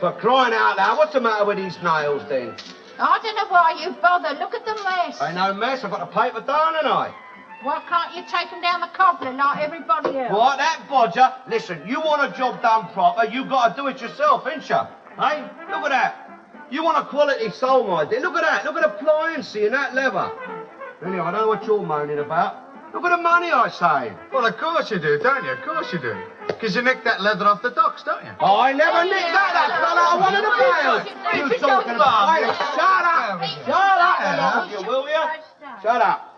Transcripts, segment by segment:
For crying out loud, what's the matter with these nails, then? I don't know why you bother. Look at the mess. Ain't no mess. I've got the paper down, ain't I? Why can't you take them down the cobbler like everybody else? What, that bodger? Listen, you want a job done proper, you got to do it yourself, ain't you? Hey, look at that. You want a quality soul, my dear. Look at that. Look at the pliancy in that leather. Anyway, I don't know what you're moaning about. Look at the money I saved. Well, of course you do, don't you? Of course you do. Because you nicked that leather off the docks, don't you? Oh, I never nicked that fella. I wanted to bail. You talking about? Shut up. Shut up, you will you? Shut up.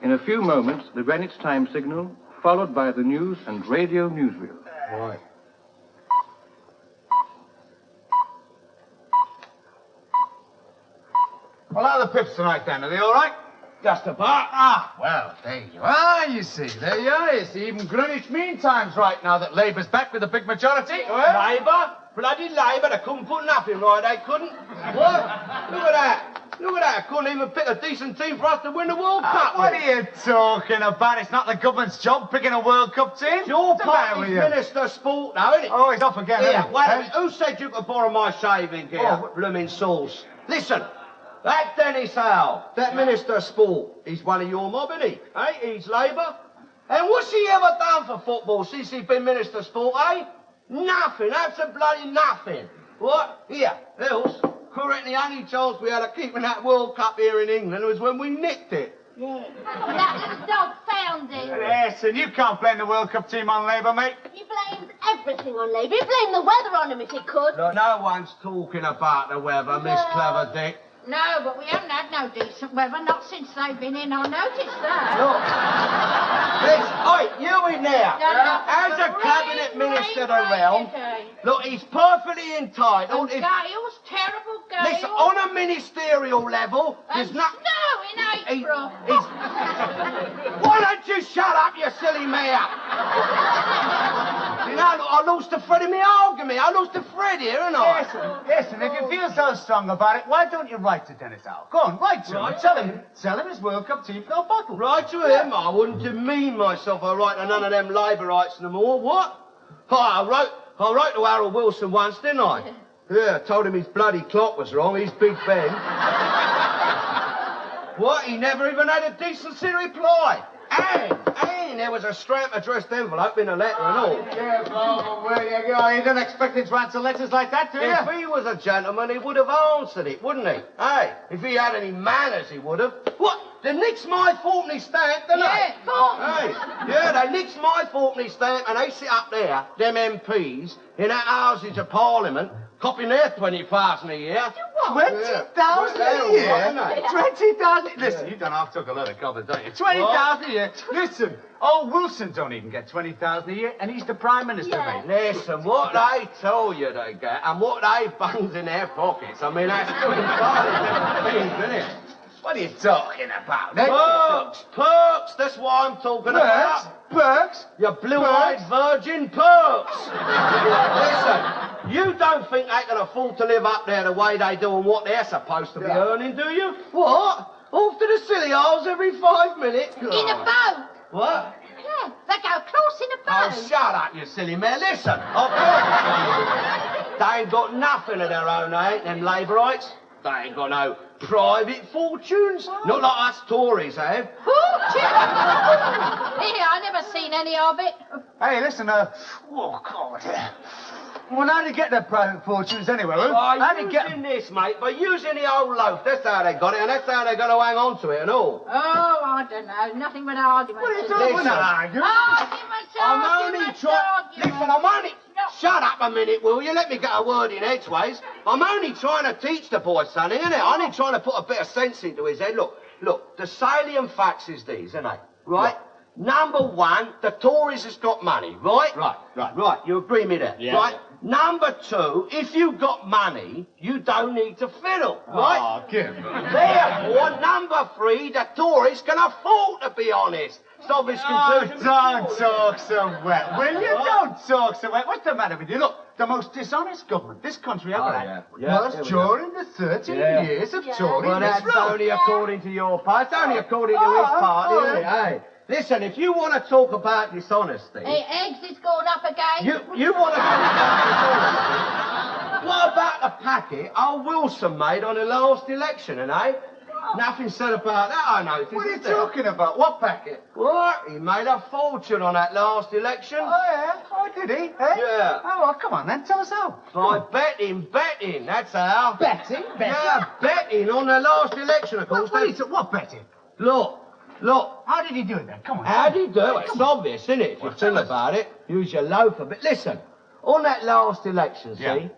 In a few moments, the Greenwich time signal, followed by the news and radio newsreel. Right. Well, how are the pips tonight, then? Are they all right? Just about. Ah, well, there you are, you see. There you are. You see, even Greenwich Mean Time's right now that Labour's back with a big majority. Labour? Bloody Labour. They couldn't put nothing right, they couldn't. What? Look at that. Look at that. Couldn't even pick a decent team for us to win the World Cup. What are you talking about? It's not the government's job picking a World Cup team. It's your party's Minister of Sport now, isn't it? Oh, he's off again, Yeah, isn't he? wait a minute. Who said you could borrow my shaving gear? Oh, blooming sauce. Listen. That Dennis Howe, that Minister of Sport, he's one of your mob, isn't he? Eh? He's Labour. And what's he ever done for football since he's been Minister of Sport, eh? Nothing, absolutely bloody nothing. What? Here, else, I reckon the only chance we had of keeping that World Cup here in England was when we nicked it. Yeah. That little dog found it. Listen, you can't blame the World Cup team on Labour, mate. He blames everything on Labour. He'd blame the weather on him if he could. Look, no one's talking about the weather, Miss Clever Dick. No, but we haven't had no decent weather, not since they've been in. I noticed that. Look. Oi, you in there. As a cabinet minister of the realm, look, he's perfectly entitled. And Gale's terrible, Gale. Listen, on a ministerial level, there's And not... snow in April. Why don't you shut up, you silly mare? You know, I lost the thread in my argument. I lost the thread here, ain't I? Listen, if you feel so strong about it, why don't you write to Dennis Howe? Go on, write to him. Right. Tell him his World Cup team's no bottle. Right to him, I wouldn't demean myself or write to none of them Labourites no more. What? Oh, I wrote to Harold Wilson once, didn't I? Yeah, told him his bloody clock was wrong, he's Big Ben. What? He never even had a decency reply. And there was a stamp addressed envelope in the letter and all. Yeah, where you go? You don't expect him to answer letters like that, do you? If he was a gentleman, he would have answered it, wouldn't he? Hey, if he had any manners, he would have. What? They nicked my Fortney stamp, didn't they? Hey, yeah, they nicked my Fortney stamp and they sit up there, them MPs, in that Houses of Parliament, copying their 20,000 a year. 20,000 a year? 20,000? Listen, you done half took a lot of cover, don't you? 20,000 a year? Listen, old Wilson don't even get 20,000 a year, and he's the Prime Minister, mate. Listen, what they tell you they get, and what they bungs in their pockets, I mean, that's two entirely different things, isn't it? What are you talking about? Perks, that's what I'm talking about. Perks? You blue-eyed virgin perks. Listen, you don't think they can afford to live up there the way they do and what they're supposed to be earning, do you? What? Off to the silly holes every 5 minutes? In a boat. What? Yeah, they go close in a boat. Oh, shut up, you silly man. Listen, they ain't got nothing of their own, they ain't, them Labourites. They ain't got no private fortunes. Not like us Tories have. Fortunes? Here, I never seen any of it. Hey, listen, oh, God. Well, how do you get their private fortunes anyway, Lou? By using this, mate, by using the old loaf. That's how they got it, and that's how they're going to hang on to it and all. Oh, I don't know. Nothing but arguments. What are you talking about? I'm only trying... Listen, I'm only... Shut up a minute, will you? Let me get a word in edgeways. I'm only trying to teach the boy something, innit? I'm only trying to put a bit of sense into his head. Look, the salient facts is these, isn't they? Right? Number one, the Tories has got money, right? Right, you agree with me there? Yeah. Right? Number two, if you got money, you don't need to fiddle, right? Oh, give me. Therefore, number three, the Tories can afford to be honest. It's obvious conclusion. Don't talk so wet, will you? Don't talk so wet. What's the matter with you? Look, the most dishonest government this country ever had was during the 13 years of Tory Well, that's misrule. only according to your party. It's only according to his party, isn't it? Hey, listen, if you want to talk about dishonesty... Hey, eggs is going up again. You want to talk about dishonesty... what about the packet old Wilson made on the last election, eh? Nothing said about that, I noticed. What are you talking about? What packet? What? He made a fortune on that last election. Oh, yeah? Oh, did he? Yeah. Oh, well, come on then, tell us how. By betting, that's how. Betting? Yeah, betting on the last election, of course. What betting? Look. How did he do it then? Come on. How do you do it? It's obvious, isn't it? If you think about it. Use your loafer. But listen, on that last election, see,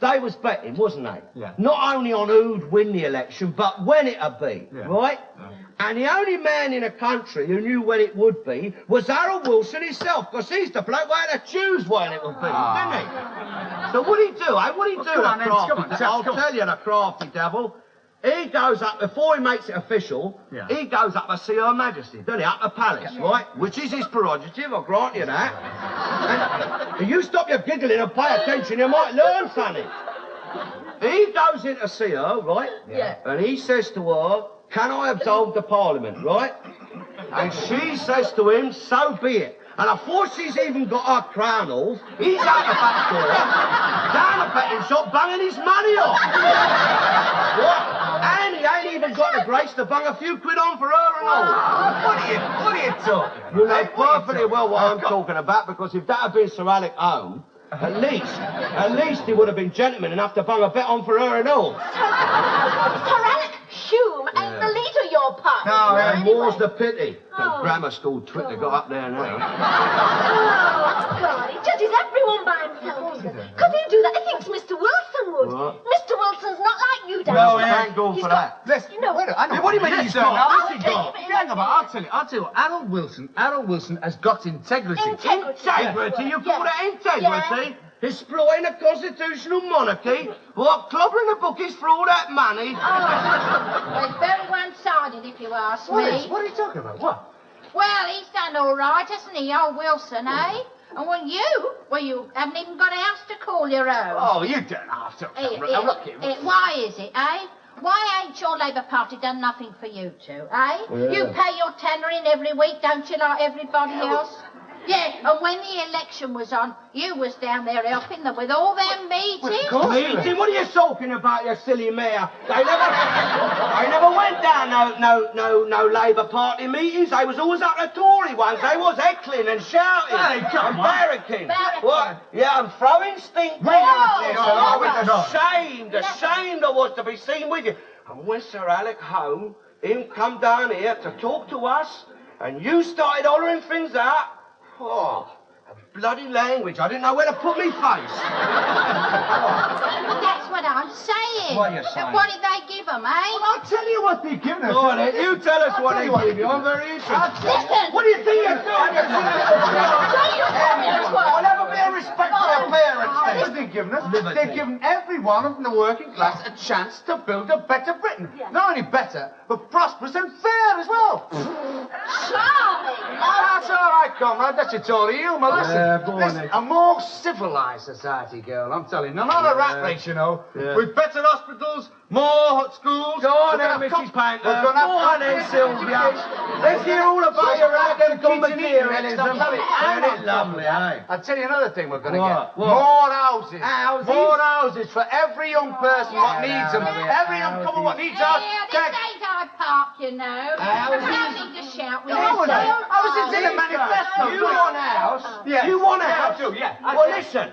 they was betting, wasn't they? Yeah. Not only on who'd win the election, but when it'd be, right? Yeah. And the only man in the country who knew when it would be was Harold Wilson himself, because he's the bloke who had to choose when it would be, didn't he? So what'd he do, eh? What'd he do, the crafty? I'll tell you, the crafty devil. He goes up, before he makes it official, he goes up to see Her Majesty, doesn't he, up the palace, right? Which is his prerogative, I'll grant you that. And you stop your giggling and pay attention, you might learn something. He goes in to see her, right? Yeah. And he says to her, can I absolve the Parliament, right? And she says to him, so be it. And before she's even got her crown off, he's out the back door, down the betting shop, banging his money off. What? And he ain't even got the grace to bung a few quid on for her and all. What are you talking about? You know perfectly well what I'm talking about, because if that had been Sir Alec home, at least he would have been gentleman enough to bung a bet on for her and all. Sir Alec Hume ain't the leader of your party. No, and more's the pity. The grammar school twit they got up there now. Oh, God, he judges everyone by himself. Could he do that? He thinks Mr. Wilson would. What? Mr. Wilson's not like you, Dan. No, thank God for that. Listen, You know- wait a minute. What do you mean he's got? Hang on, I'll tell you what, Harold Wilson has got integrity. Integrity? You call that integrity? Exploiting a constitutional monarchy? What, clobbering the bookies for all that money? Well, it's very one-sided, if you ask me. What are you talking about? What? Well, he's done all right, hasn't he, old Wilson, eh? And you haven't even got a house to call your own. Oh, you don't have to. Why is it, eh? Why ain't your Labour Party done nothing for you two, eh? Yeah. You pay your tenner in every week, don't you, like everybody else? Yeah, and when the election was on, you was down there helping them with all them meetings. Meeting? What are you talking about, you silly mayor? They never went down no Labour Party meetings. They was always up the Tory ones. They was heckling and shouting and barracking. What? Yeah, and throwing stink bombs. I was ashamed I was to be seen with you. And when Sir Alec home, him come down here to talk to us, and you started hollering things out. Oh, bloody language. I didn't know where to put me face. That's what I'm saying. What are you saying? What did they give them, eh? Well, I'll tell you what they've given us. Go on, then. You tell us what they give you. I'm very interested. Listen. What do you think you're doing? I'll have a bit of respect for your parents, What then. have they given us? They've given everyone of the working class a chance to build a better Britain. Not only better, but prosperous and fair as well. Charming. That's all right, comrade. That's your Tory humour. Go on, Listen, then. a more civilised society, girl, I'm telling you. Not a rat race, you know. Yeah. With better hospitals, more schools. Go on We're then, gonna Mrs. have Painter. We're gonna Go on then, Sylvia. Let's hear all about your rag'em materialism. Isn't it lovely, eh? I'll tell you another thing we're going to What? get. What? More houses. Houses? More houses for every young person what needs them. Every young couple what needs us. Yeah, this ain't Hyde Park, you know. Houses? Nothing to shout with. Houses in the manifesto. You want a house? Yes. You want a Yeah, I house? do, yeah. Well, listen.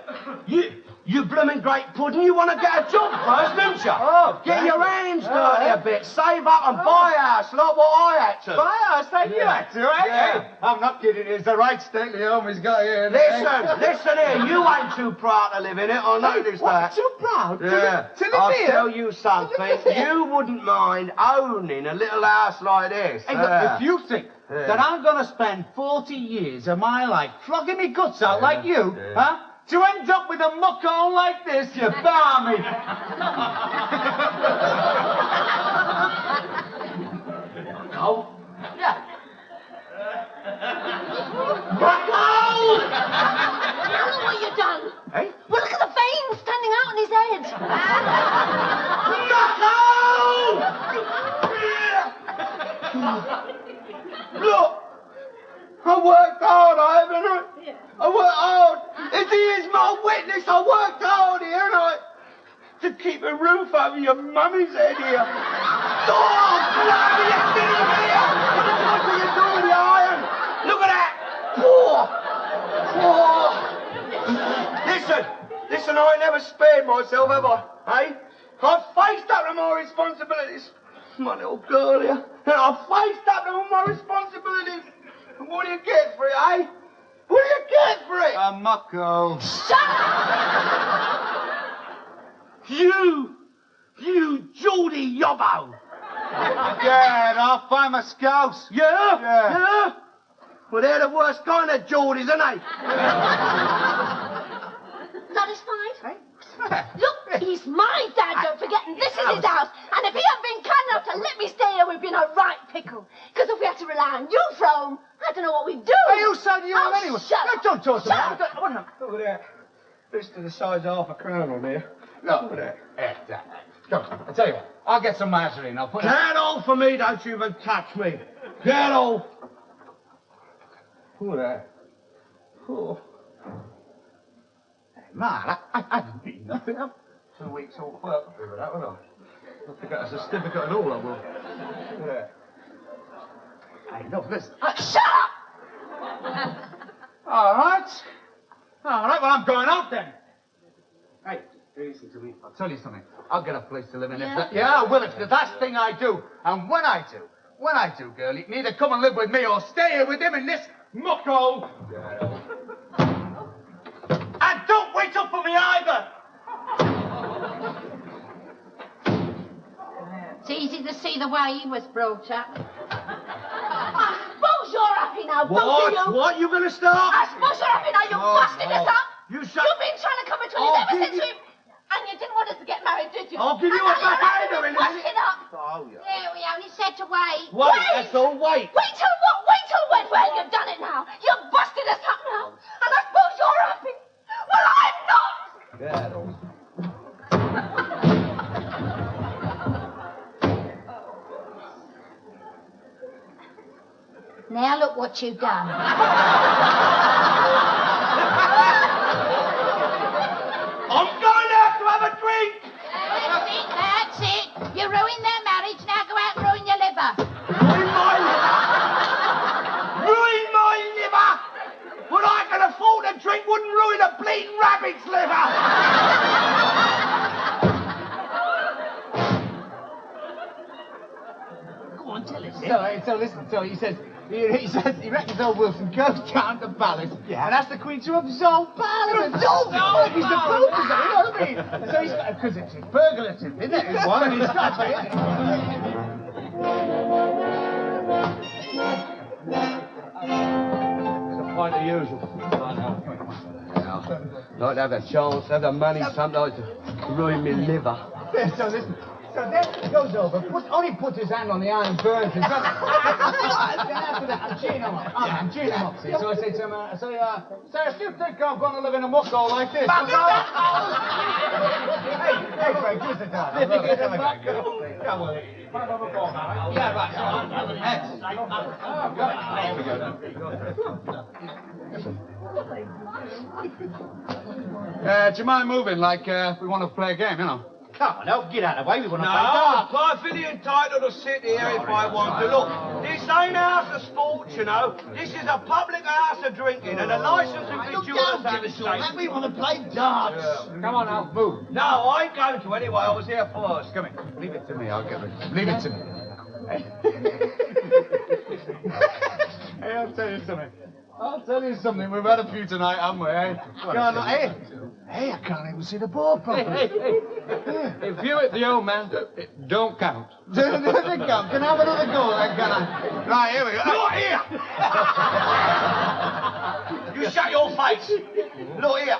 You blooming great pudding, you want to get a job first, don't you? Oh, get your hands dirty a bit, save up and buy a house, like what I had to. Buy a house like you had to, eh? Yeah. Hey, I'm not kidding. It's the right stately home he's got here. Listen here, you ain't too proud to live in it, I noticed that. Too proud Yeah, to live I'll here? tell you something, you wouldn't mind owning a little house like this. Hey, look, if you think that I'm going to spend 40 years of my life flogging me guts out like you, huh? To end up with a muck-hole like this, you balmy. Oh? Yeah. Muck-hole! Now look what you've done. Hey? Well, look at the veins standing out on his head. Muck-hole! Look! I worked hard, I haven't I? I worked hard. If he is my witness, I worked hard here, and to keep a roof over your mummy's head here. Oh, bloody, you're getting here! What are you doing with the iron? Look at that! Listen, I ain't never spared myself, have I? Eh? I've faced up to my responsibilities. My little girl here. And I've faced up to all my responsibilities. And what do you get for it, eh? What do you get for it? A mucko. Shut up! You Geordie yobbo! Get off, I'm a scouse. Yeah? Well, they're the worst kind of Geordies, aren't they? Satisfied? Look, he's my dad, don't forget, and this is his house. And if he hadn't been kind enough to let me stay here, we'd be in a right pickle. Because if we had to rely on you for home, I don't know what we'd do. Hey, who said you were anyway? Shut up. Don't talk to me. Look at that. This to the size of half a crown on there. Look at that. Dad. Come on, I'll tell you what. I'll get some margarine. I'll put it... Get off for me, don't you even touch me. Get off. Look at that. Oh. Hey, man, I didn't mean nothing. I'm 2 weeks old work with that, won't I? I'll pick out a certificate and all, I will. Yeah. Hey, look, listen. Shut up! All right, well, I'm going out then. Hey, listen to me. I'll tell you something. I'll get a place to live in. Yeah? I will. It's the last thing I do. And when I do, girl, you can either come and live with me or stay here with him in this mucko. And don't wait up for me either. It's easy to see the way he was brought up. I suppose you're happy now, both of you. What? You gonna start? I suppose you're happy now. You busted us up. You You've been trying to come between us ever since we... And you didn't want us to get married, did you? I'll give you a backhander in a Bust minute. it up. Oh, yeah. Yeah, we only said to wait. Wait, that's all, wait. Wait till what? Wait till when? Well, you've done it now. You've busted us up now. And I suppose you're happy. Well, I'm not. Get off. Now look what you've done. I'm going out to have a drink. That's it. You ruined their marriage, now go out and ruin your liver. Ruin my liver. Ruin my liver. What I can afford to drink wouldn't ruin a bleeding rabbit's liver. Go on, tell us. So listen, he says he reckons old Wilson goes down to Palace and asks the Queen to absolve Parliament. Absolve him? He's the Pope, you know what I mean? So he's got, because it's burglative, isn't it? It's one, and he's got to, isn't it? It's a pint of usual. Like to have a chance, have the money, sometimes to ruin my liver. So listen. So then he goes over, only puts his hand on the iron burns his brother. Then after that, I'm cheating him up. I'm cheating him up, see? So I say to him, sir, do you think I'm going to live in a mucko like this? Hey, Frank, give us a dollar. Come on. Yeah, right. Do you mind moving, like, we want to play a game, you know? Come on, now, get out of the way. We want to play No, I'm perfectly entitled to sit here if I want to. Look, this ain't a house of sport, you know. This is a public house of drinking, and a licence of victuals and the same. We want to play darts. Come on now, move. No, I ain't going to anyway. I was here first. Come here. Leave it to me. I'll get it. Leave it to me. Hey, I'll tell you something. We've had a few tonight, haven't we, eh? Hey, I can't even see the ball properly. If you hit the old man, it don't count. Doesn't count. Can I have another go, then, can I? Right, here we go. Not here! You shut your face! Look here.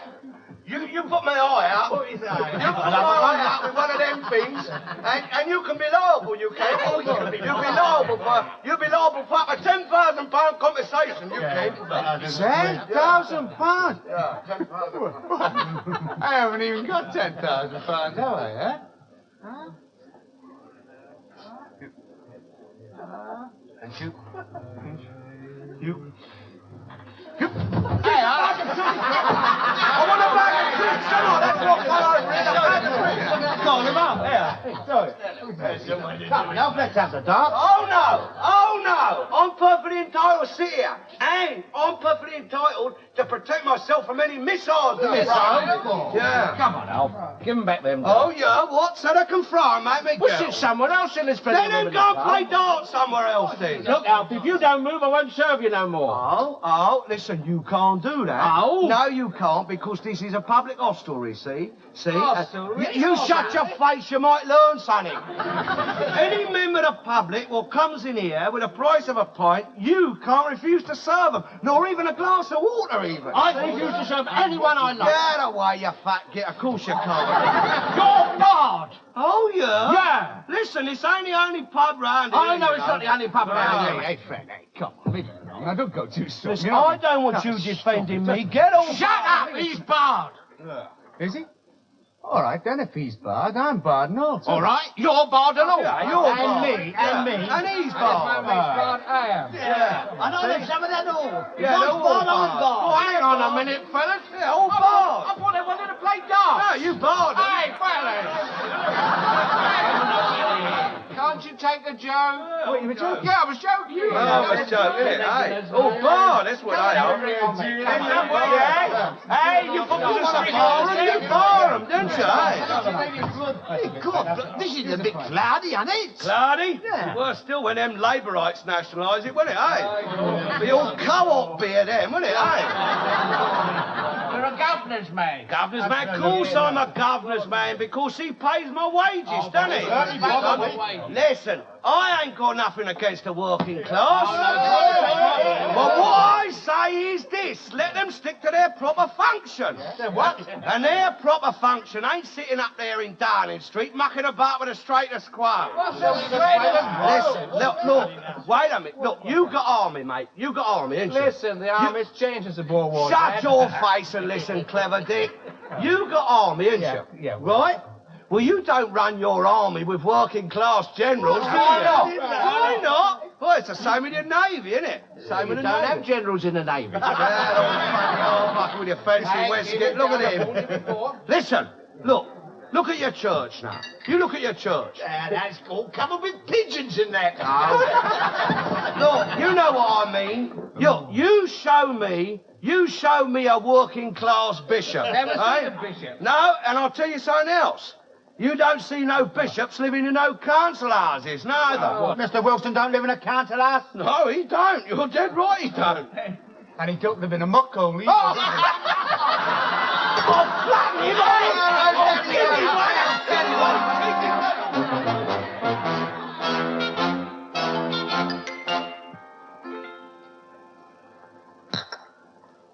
You put my eye out. You put my eye out with one of them things, and you can be liable, you can. You'll be liable for up to £10,000 compensation, you can. £10,000? Yeah, £10,000. I haven't even got £10,000, have I, eh? Huh? And you. Hey, I want a bag of tricks, come on, that's what I Come on, Alf, let's have the darts. Oh no! I'm perfectly entitled to sit here, and I'm perfectly entitled to protect myself from any missiles. Yeah. Come on, Alf. Give him back them Oh darts. yeah, what? So they can fry 'em, make me We'll go. sit somewhere else in this Let them go and play darts somewhere else then. Look, Alf, if you don't move, I won't serve you no more. Oh, listen, you can't do that. Oh? No, you can't, because this is a public hostelry, see? Hostelry? You shut your face, you might learn something. Any member of the public who comes in here with the price of a pint, you can't refuse to serve them, nor even a glass of water, even. I refuse to serve anyone I like. Get away, you fat git. Of course you can't. You're barred. Oh, yeah? Yeah. Listen, this ain't the only pub round here. I know you it's not the only pub around here. Hey, Fred, hey, come on, leave it alone. Now, don't go too strong. Listen, I don't want you defending me. Get off. Shut up, he's barred. Is he? All right, then, if he's barred, I'm barred and all. All right, you're barred and all. Yeah, you're and barred. me, and me. And he's barred. I am. Yeah. I know there's some of that all. Yeah, they're all barred, I'm barred. barred. Oh, hang on a minute, fellas. Yeah, all barred. I thought they wanted to play darts. No, you barred. Hey, fellas. Can't you take a joke? What, you were joking? Yeah, I was joking. Oh, I was joking, hey. All barred, that's what they are. Hey, you put them to the bar and you bar them, don't you, hey? God, this is a bit cloudy, ain't it? Cloudy? Yeah. Well, still when them Labourites nationalise it, wouldn't it, hey? Be all co-op beer then, wouldn't it, hey? You're a governor's man. Governor's man? Of course I'm a governor's man, because he pays my wages, doesn't he? Listen, I ain't got nothing against the working class. But what I say is this, let them stick to their proper function. What? And their proper function ain't sitting up there in Downing Street mucking about with a straighter squire. Listen, look, wait a minute. Look, you got army, mate. You got army, ain't you? Listen, the army's changed as the war wore. Shut your face and listen, clever dick. You got army, ain't you? Yeah. Right? Well, you don't run your army with working class generals, do you? Why not? Why not? Well, it's the same with your navy, isn't it? Same with the You don't navy. have generals in the navy. Oh, fucking with your fancy waistcoat. Look at him. Listen, look at your church now. You look at your church. That's all covered with pigeons in that. Look, you know what I mean. You show me a working class bishop. Never seen eh? a bishop. No, and I'll tell you something else. You don't see no bishops living in no council houses, neither. Mr. Wilson don't live in a council house. No, he don't. You're dead right, he don't. And he don't live in a muck hole either. Oh, flatten him, oh, give him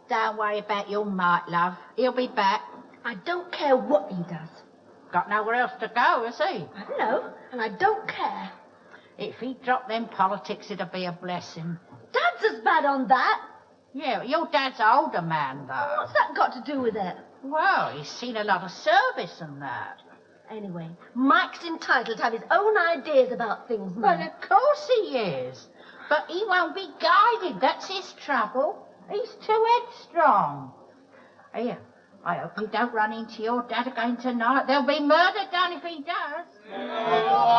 Don't worry about your Mike, love. He'll be back. I don't care what he does. Got nowhere else to go, has he? I don't know, and I don't care. If he dropped them politics, it'd be a blessing. Dad's as bad on that. Yeah, but your dad's an older man, though. What's that got to do with it? Well, he's seen a lot of service and that. Anyway, Mike's entitled to have his own ideas about things, Well, Mum. of course he is. But he won't be guided. That's his trouble. He's too headstrong. Here, I hope you don't run into your dad again tonight. There'll be murder done if he does.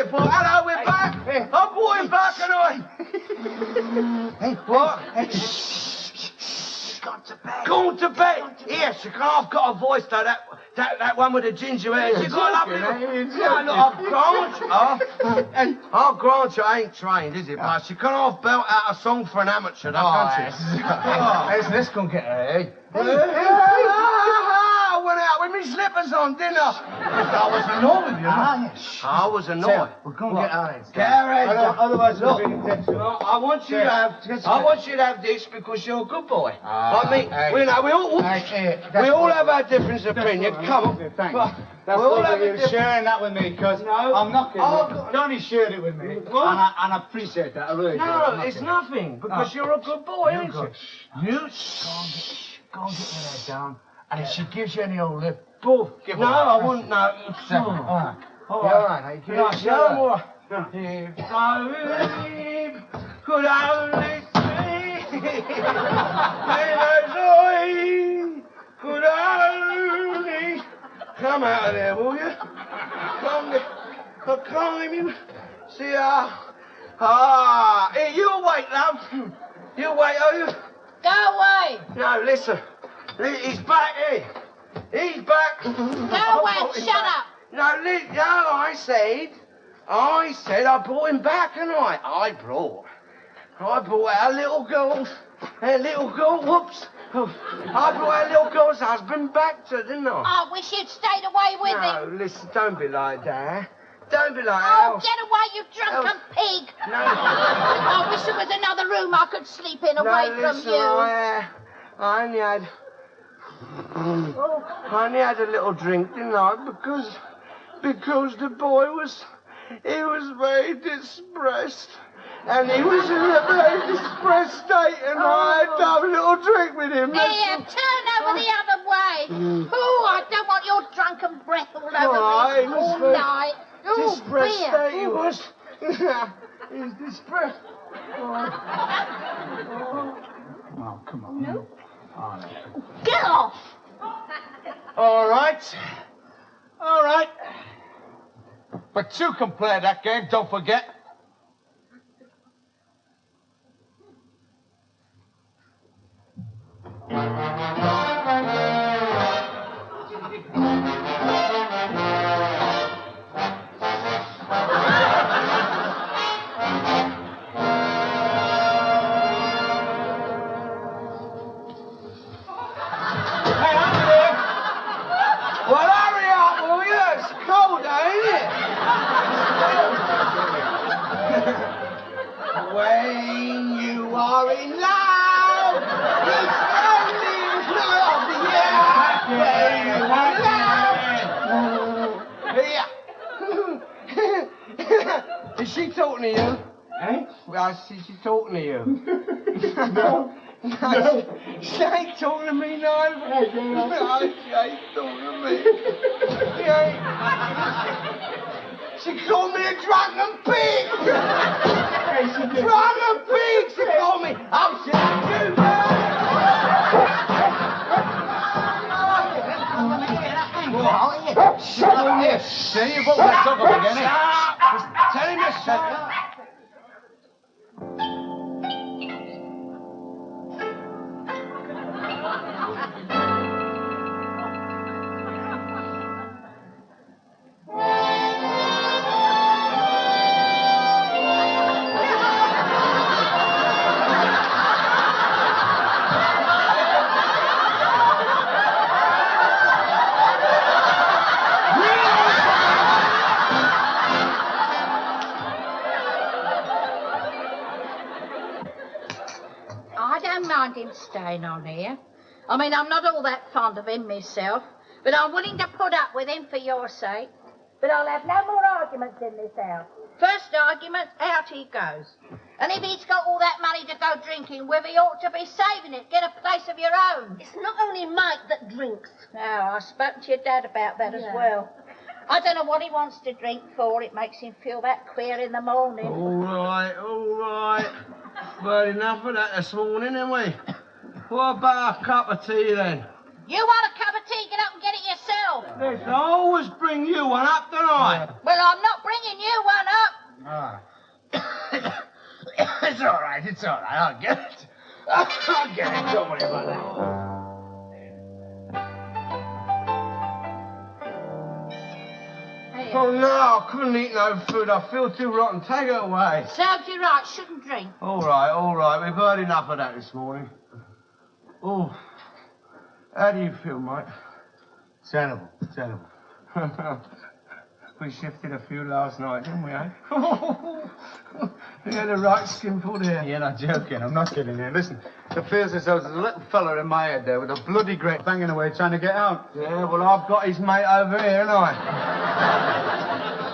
Hello, we're back. I brought him back, and I... Hey, What? Hey, shh. Got to bed. gone to bed. Here, she can't have got a voice though, that one with the ginger hair. She got a lovely... I'll grant you, I ain't trained, is it? But she can't have belt out a song for an amateur, can she? Let's go and get her, eh? I went out with me slippers on, didn't I? I was annoyed with you. I was annoyed. We're going to get our heads Get our heads down. Otherwise, Look, we'll be in debt. I want you to have this because you're a good boy. I mean, we all have our difference of opinion. Come on. Thanks. But That's we all all have a you're different... sharing that with me, because I'm not kidding. Johnny shared it with me, and I appreciate that. I really do. No, it's nothing, because you're a good boy, ain't you? You go and get your head down, and if she gives you any old lip, give her No, I wouldn't know. All right. If I could only see, could only come out of there, will you? Come, you see here, you wait, love. You wait, are you? Go away. No, listen. He's back here. He's back. Go away, shut up. No, I said I brought him back, and I brought our little girl, whoops. I brought our little girl's husband back to her, didn't I? I wish you'd stayed away with him. No, listen, don't be like that. Don't be like that. Oh, get away, you drunken pig. No. I wish there was another room I could sleep in away from you. I only had a little drink, didn't I? Because the boy was very distressed. And he was in a very distressed state, and I had to have a little drink with him. Here, turn over the other way. Oh, I don't want your drunken breath all over me all night. Distressed state he was. He's distressed. Oh, come on. No. Oh, Get off. All right. But two can play that game, don't forget. When you are in love, it's only love, yeah. When you're in love. Is she talking to you? Eh? Well, she's talking to you. No. She ain't talking to me, no. No, she ain't talking to me. She ain't. She called me a drunken pig! Drunken pig! She called me! I'm saying you, Then you both let talk up again, eh? Tell him to shut up. Him staying on here. I mean, I'm not all that fond of him myself, but I'm willing to put up with him for your sake. But I'll have no more arguments in this house. First argument, out he goes. And if he's got all that money to go drinking with, he ought to be saving it. Get a place of your own. It's not only Mike that drinks. No, I've spoken to your dad about that as well. I don't know what he wants to drink for. It makes him feel that queer in the morning. All right. Well, enough of that this morning, haven't we? What about a cup of tea, then? You want a cup of tea? Get up and get it yourself. Listen, I always bring you one up, don't I? Well, I'm not bringing you one up. It's all right. I'll get it. Don't worry about that. Oh, no, I couldn't eat no food. I feel too rotten. Take it away. Serves you right, shouldn't drink. All right. We've heard enough of that this morning. Oh, how do you feel, mate? Terrible. We shifted a few last night, didn't we, eh? We had a right skinful here. You're not joking. I'm not kidding you. Listen, it feels as though there's a little fella in my head there with a bloody grate banging away trying to get out. Yeah, well, I've got his mate over here, haven't I?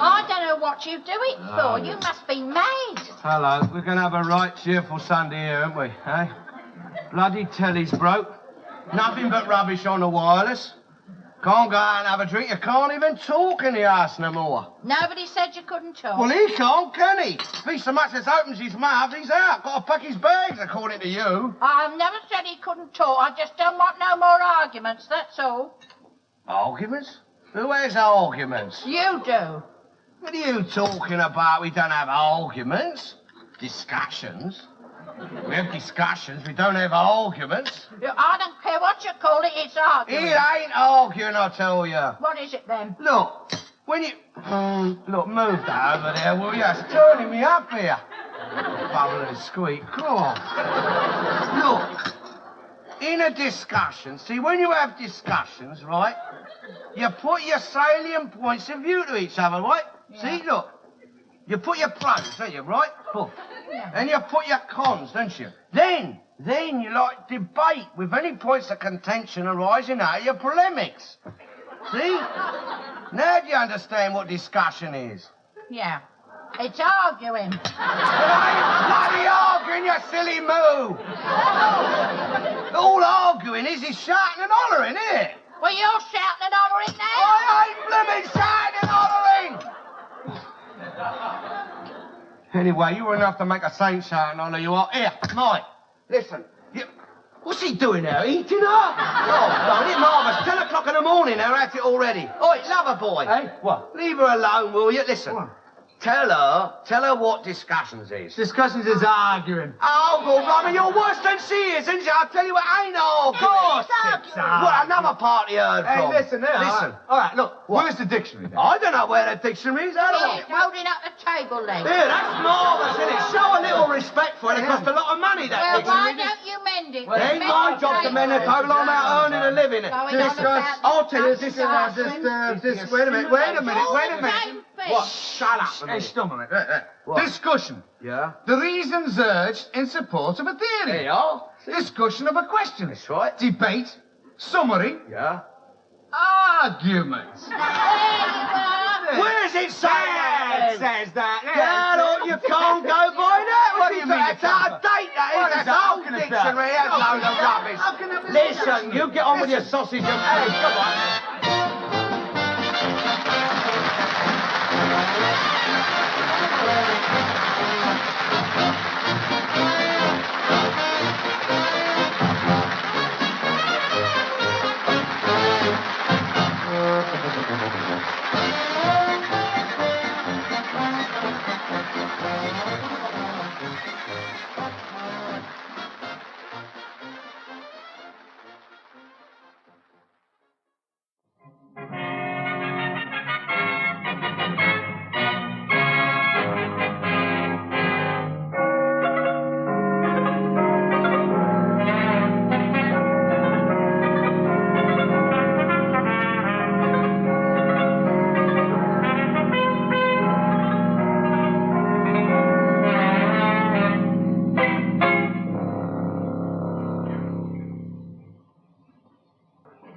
I don't know what you do it for. You must be mad. Hello. We're going to have a right cheerful Sunday here, aren't we, eh? Bloody telly's broke. Nothing but rubbish on the wireless. Can't go out and have a drink. You can't even talk in the house no more. Nobody said you couldn't talk. Well, he can't, can he? If he so much as opens his mouth, he's out. Got to pack his bags, according to you. I've never said he couldn't talk. I just don't want no more arguments, that's all. Arguments? Who has arguments? You do. What are you talking about? We don't have arguments. Discussions. We have discussions. We don't have arguments. I don't care what you call it, it's arguing. It ain't arguing, I tell you. What is it then? Look, when you... look, move that over there, will you? It's turning me up here. Bubble and squeak. Come on. Look, in a discussion, see, when you have discussions, right, you put your salient points of view to each other, right? Yeah. See, look. You put your pros, don't you, right? Oh. Yeah. And you put your cons, don't you? Then you like debate with any points of contention arising out of your polemics. See? Now do you understand what discussion is? Yeah. It's arguing. It ain't bloody arguing, you silly moo! All arguing is shouting and hollering, isn't it? Well, you're shouting and hollering now. I ain't blooming shouting and hollering! Anyway, you were enough to make a saint shout and holler, you are. Here, Mike, listen. What's he doing now? Eating up? Oh, isn't it marvellous? 10 o'clock in the morning, they're at it already. Oi, lover boy. Hey, what? Leave her alone, will you? Listen. What? Tell her what discussions is. Discussions is arguing. Oh, good, Mummy, you're worse than she is, isn't she? I tell you, it ain't arguing. It's arguing. Well, another party heard Hey, from. listen now. Listen. All right, look. What? Where's the dictionary then? I don't know where the dictionary is. How do Here, it's holding up the table leg. Here, that's marvellous, isn't it? Show a little respect for it. It costs a lot of money, that Well, why dictionary. don't you mend it? It ain't my job to mend the table. I'm out earning a living. Going on about I'll tell you, this this is... Wait a minute. What? Shut up a Hey, minute. stop a minute. What? Discussion. Yeah? The reasons urged in support of a theory. There you are. Discussion of a question. That's right. Debate. Summary. Yeah? Argument. Where's it say that? It says that. Yeah, look, you can't go by that. What do you mean That's you can't? out of date, that What is. is That's that? How old can it be? dictionary. That's a load of rubbish. How can it be? Listen, you get on with your sausage and... Hey, come on.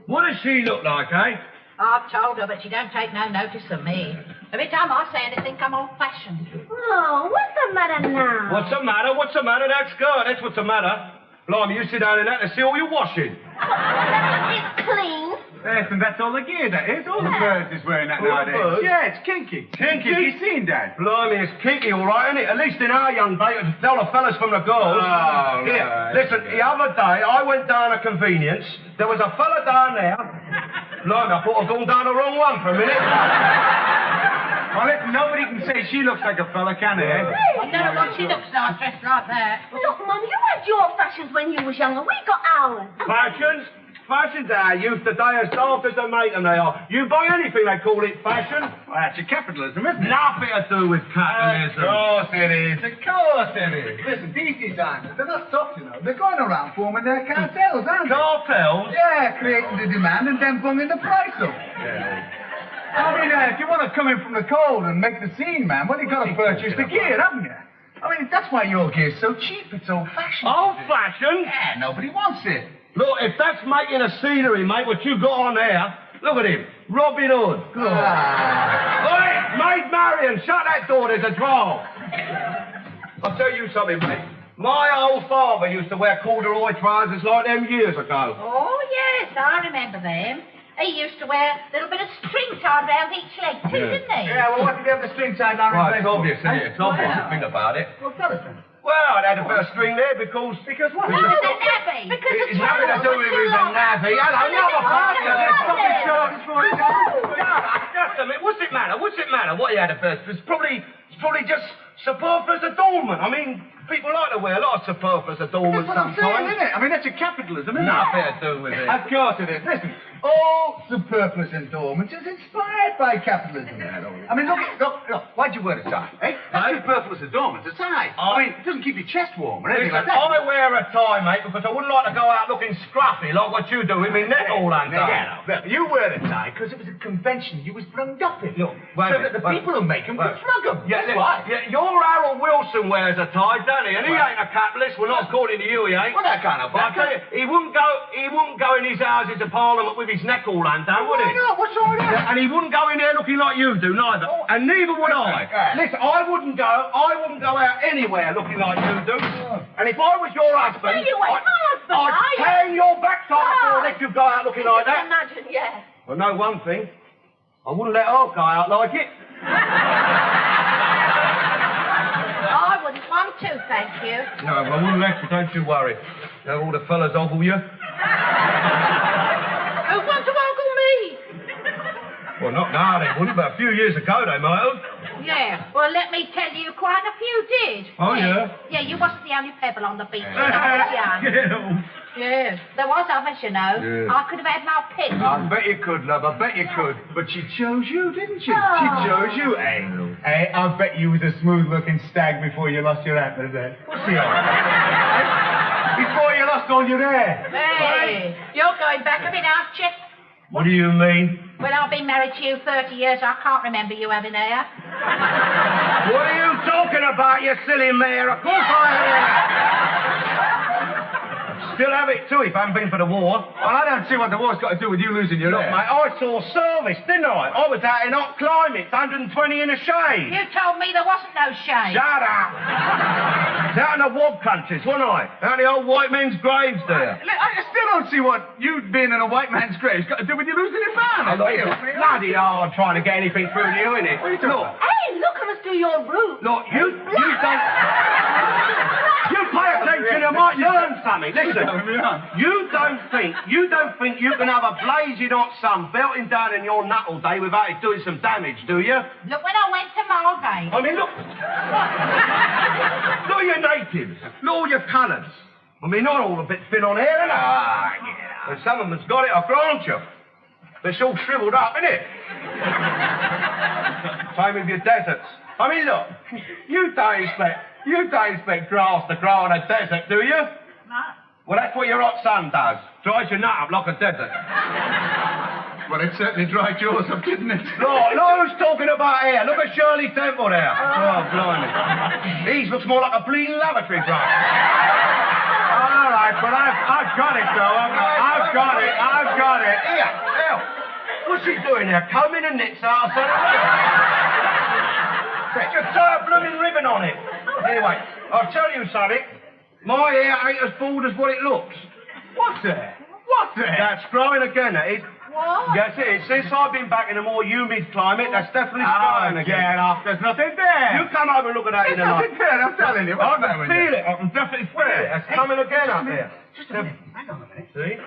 What does she look like, eh? I've told her, but she don't take no notice of me. Every time I say anything, I'm old-fashioned. Oh, what's the matter now? What's the matter? What's the matter? That skirt, that's what's the matter. Blimey, you sit down in that to see all your washing. It's clean. Yes, and that's all the gear, that is. All the birds is wearing that All the nowadays. birds? Yeah, it's kinky. Kinky? Have you seen, Dad? Blimey, it's kinky, all right, isn't it? At least in our young day, it was tell the fellas from the girls. Oh, Here, right. listen, the other day, I went down a convenience. There was a fella down there. Blimey, I thought I'd gone down the wrong one for a minute. Well, listen, nobody can say she looks like a fella, can they? I don't know what she looks like dressed like that. Look, Mum, you had your fashions when you was younger. We got ours. Fashions? Fashion's our youth today as daft as they make them, they are. You buy anything, they call it fashion. Well, that's your capitalism, isn't it? Nothing to do with capitalism. Of course it is. Of course it is. Listen, these designers, they're not soft, you know. They're going around forming their cartels, aren't they? Cartels? Yeah, creating the demand and then bunging the price up. Yeah. I mean, if you want to come in from the cold and make the scene, man, well, you've got to purchase the gear, haven't you? I mean, that's why your gear's so cheap. It's old-fashioned. Old-fashioned? Yeah, nobody wants it. Look, if that's making a scenery, mate, what you got on there, look at him. Robin Hood. Oi, Maid Marian, shut that door, there's a draft. I'll tell you something, mate. My old father used to wear corduroy trousers like them years ago. Oh, yes, I remember them. He used to wear a little bit of string tied round each leg too, didn't he? Yeah, well, what did he have the string tied down Right, his it's leg obvious, for? isn't it? It's obvious. Think about it. Well, tell us then. Well, it had a bit of string there because what? No, the navvy. It's nothing to do with his navvy. Hello, another part. Just a minute. What's it matter? What he had at first? It's probably just superfluous adornment. I mean, people like to wear a lot of superfluous adornment That's what I'm saying, sometimes. isn't it? I mean, that's your capitalism, isn't it? Nothing to do with it. Of course it is. Listen, all superfluous endowment is inspired by capitalism. I mean, look, why'd you wear a tie? Eh? That's superfluous endowment, a tie. I mean, it doesn't keep your chest warm or anything Listen, like that. I wear a tie, mate, because I wouldn't like to go out looking scruffy like what you do with me neck all undone. Look, you wear a tie because it was a convention you was brung up in. Look, wait so a that the minute, people who make them could flog them. Yeah, That's why. yeah, your Harold Wilson wears a tie, doesn't he? And he ain't a capitalist. Well, not according to you, he ain't. Well, that kind of But I tell you, he wouldn't go in his Houses of Parliament with his neck all undone, would he? Why not? What's wrong with that? And he wouldn't go in there looking like you do, neither. And neither would I. Listen, I wouldn't go out anywhere looking like you do. And if I was your husband, Well, you ain't my husband, I'd are you? turn your backside before I let you go out looking like I that. imagine, yeah. Well, know one thing. I wouldn't let her go out like it. I wouldn't want to, thank you. No, I wouldn't let you, don't you worry. Now all the fellas ogle you. Who wants to ogle me? Well, not now they wouldn't, but a few years ago they might have. Yeah, well, let me tell you, quite a few did. Oh, yeah? Yeah, you wasn't the only pebble on the beach when I was young. Yeah, there was others, you know. Yeah. I could have had my pick. I bet you could, love. I bet you could. But she chose you, didn't she? She chose you. Hey, I bet you was a smooth-looking stag before you lost your antlers, eh? What's the Before you lost all your hair. Hey, you're going back a bit, aren't you? What do you mean? Well, I've been married to you 30 years. I can't remember you having hair. What are you talking about, you silly mare? Of course I have. Still have it too if I hadn't been for the war. Well, I don't see what the war's got to do with you losing your Look, hair. mate, I saw service, didn't I? I was out in hot climates, 120 in the shade. You told me there wasn't no shade. Shut up! Out in the wob countries, wasn't I? Out in the old white men's graves there. Look, I still don't see what you being in a white man's grave's got to do with you losing your man. It's bloody hard trying to get anything through to you, innit? Look, Hey, look at us do your route. look, you don't... You pay attention, you might learn something. Listen, you don't think you can have a blazing hot sun belting down in your nut all day without it doing some damage, do you? Look, when I went to Margate. I mean, look. Look at your natives. Look at all your colours. I mean, not all a bit thin on hair, innit? Yeah. And some of them's got it, I grant you. But it's all shriveled up, innit? Same with your deserts. I mean, look, you don't expect grass to grow on a desert, do you? No. Well, that's what your hot sun does. Dries your nut up like a desert. Well, it certainly dried yours up, didn't it? Look, who's talking about hair? Look at Shirley Temple there. Oh, blimey. His looks more like a bleeding lavatory brush. All right, but I've got it, though. I've got it. Here, Al. What's she doing there? Combing the nits out of just tie a blooming ribbon on it. Anyway, I'll tell you something. My hair ain't as bald as what it looks. What's that? That's growing again, that is. What? Yes, it is. Since I've been back in a more humid climate, that's definitely growing again. Get off. There's nothing there. You come over and look at that in There's the night. nothing there, I'm telling you. I can feel it. I can definitely feel it. It's coming again up there. Just a minute. Hang on a minute. See?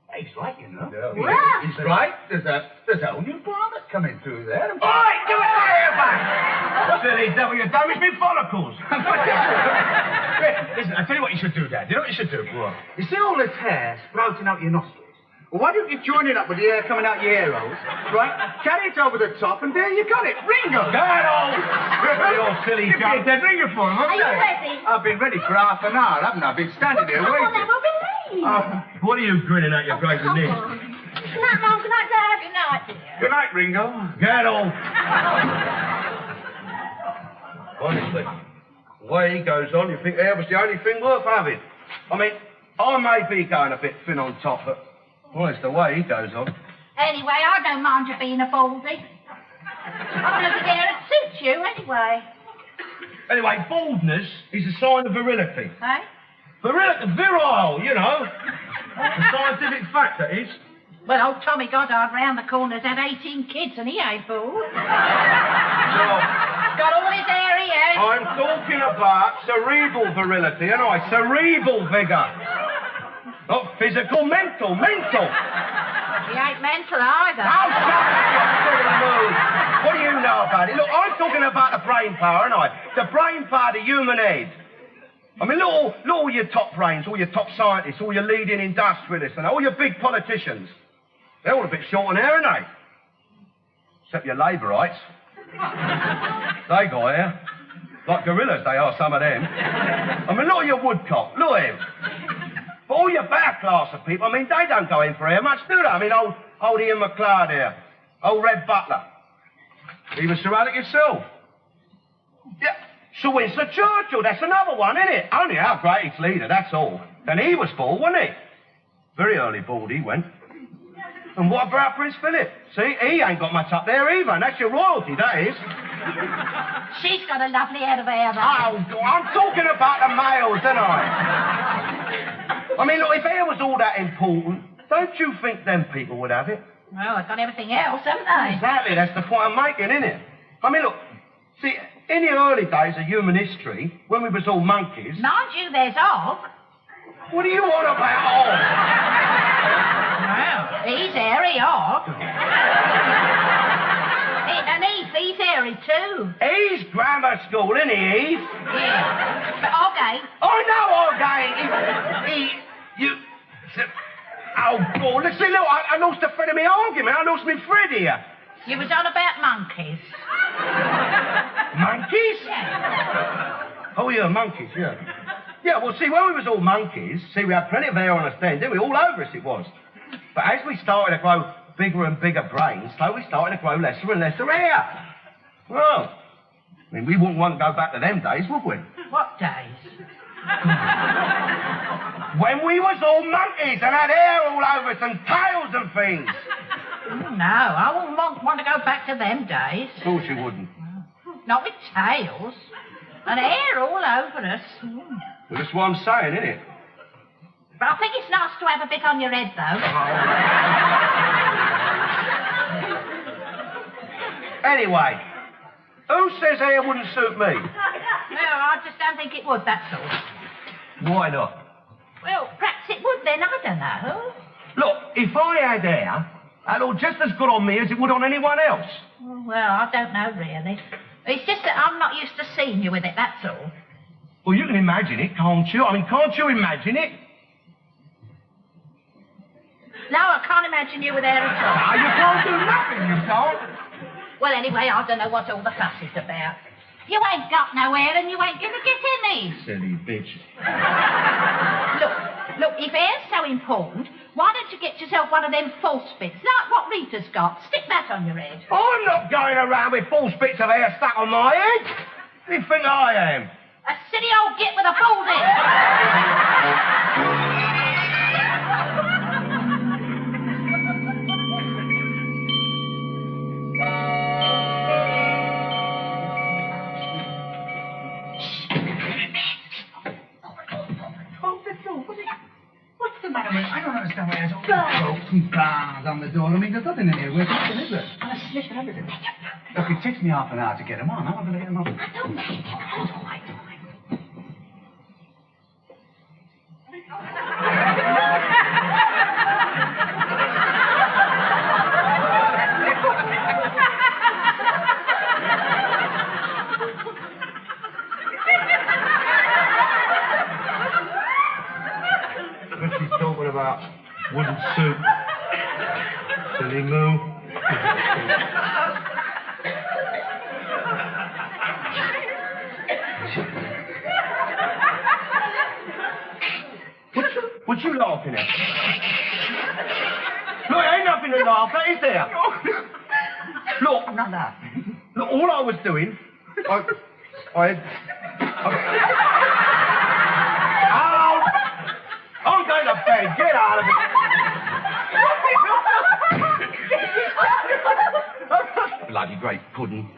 Hey, he's right, you know. Yeah. Yeah. He's right. There's a whole new planet coming through there. Oi! Give it my hair back! Silly devil, you damaged me follicles. Listen, I tell you what you should do, Dad. You know what you should do? What? You see all this hair sprouting out your nostrils? Well, why don't you join it up with the air coming out your ear holes, right? Carry it over the top, and there you got it. Ringo! Get off! You're silly You've been junk. dead ringer for him, haven't Are you ready? I've been ready for half an hour, haven't I? I've been standing here Come on, then, waiting. we'll be late. What are you grinning at, you great Come nick? on. Good night, Mum. Good night, Dad. Good night, dear. Good night, Ringo. Get off! Honestly, the way he goes on, you think air was the only thing worth having. I mean, I may be going a bit thin on top, but, well, it's the way he goes on. Anyway, I don't mind you being a baldy. I bloody dare it suits you, anyway. Anyway, baldness is a sign of virility. Eh? Virile, you know. A scientific fact, that is. Well, old Tommy Goddard round the corner's had 18 kids and he ain't bald. Well, Got all his hair he has. I'm talking about cerebral virility, and cerebral vigour. Not physical, mental. He ain't mental either. Oh, shut up, you silly mood. What do you know about it? Look, I'm talking about the brain power, aren't I? The brain power of the human head. I mean, look all your top brains, all your top scientists, all your leading industrialists, and all your big politicians. They're all a bit short on hair, aren't they? Except your Labourites. They got hair. Like gorillas, they are, some of them. I mean, look at your woodcock. Look at him. But all your better class of people, I mean, they don't go in for hair much, do they? I mean, old Ian McLeod here. Old Red Butler. Even Sir Alec himself. Yeah. Sir Winston Churchill, that's another one, isn't it? Only our greatest leader, that's all. And he was bald, wasn't he? Very early bald, he went. And what about Prince Philip? See, he ain't got much up there either, and that's your royalty, that is. She's got a lovely head of hair, though. Oh, I'm talking about the males, ain't I? I mean, look, if hair was all that important, don't you think them people would have it? Well, they've got everything else, haven't they? Exactly, that's the point I'm making, isn't it? I mean, look, see, in the early days of human history, when we was all monkeys... Mind you, there's Og. What do you want about Og? Well, he's hairy, Og. And he's hairy too. He's grammar school, isn't he, Eve? Yeah. But Og ain't. I know Og ain't. Oh, God, listen, look, I lost the thread of my argument. I lost my thread here. You was on about monkeys. Monkeys? Yeah. Oh, yeah, monkeys, yeah. Yeah, well, see, when we was all monkeys, see, we had plenty of hair on us then, didn't we? All over us it was. But as we started to grow bigger and bigger brains, so we started to grow lesser and lesser hair. Well, I mean, we wouldn't want to go back to them days, would we? What days? When we was all monkeys and had hair all over us and tails and things. Oh, no, I wouldn't want to go back to them days. Of course you wouldn't. Not with tails. And hair all over us. Well, that's what I'm saying, isn't it? But I think it's nice to have a bit on your head, though. Anyway, who says hair wouldn't suit me? Well, I just don't think it would, that's all. Why not? Well, perhaps it would then, I don't know. Look, if I had hair, that'd look just as good on me as it would on anyone else. Well, I don't know, really. It's just that I'm not used to seeing you with it, that's all. Well, you can imagine it, can't you? I mean, can't you imagine it? No, I can't imagine you with hair at all. Ah, you can't do nothing, you can't. Well, anyway, I don't know what all the fuss is about. You ain't got no hair and you ain't gonna get any. Silly bitch. Look, if hair's so important, why don't you get yourself one of them false bits, like what Rita's got? Stick that on your head. I'm not going around with false bits of hair stuck on my head. Who do you think I am? A silly old git with a bald head. What's the matter with I don't understand why there's all ropes and bars on the door. I mean, there's nothing in here. Where's nothing, is there? Look, it takes me half an hour to get them on. How am I going to get them on? I don't know. All right. What she's talking about wouldn't suit. Silly moo. What you laughing at? Look, ain't nothing to laugh at, is there? Look, look, all I was doing, I I'm going to bed. Get out of it. Bloody great pudding.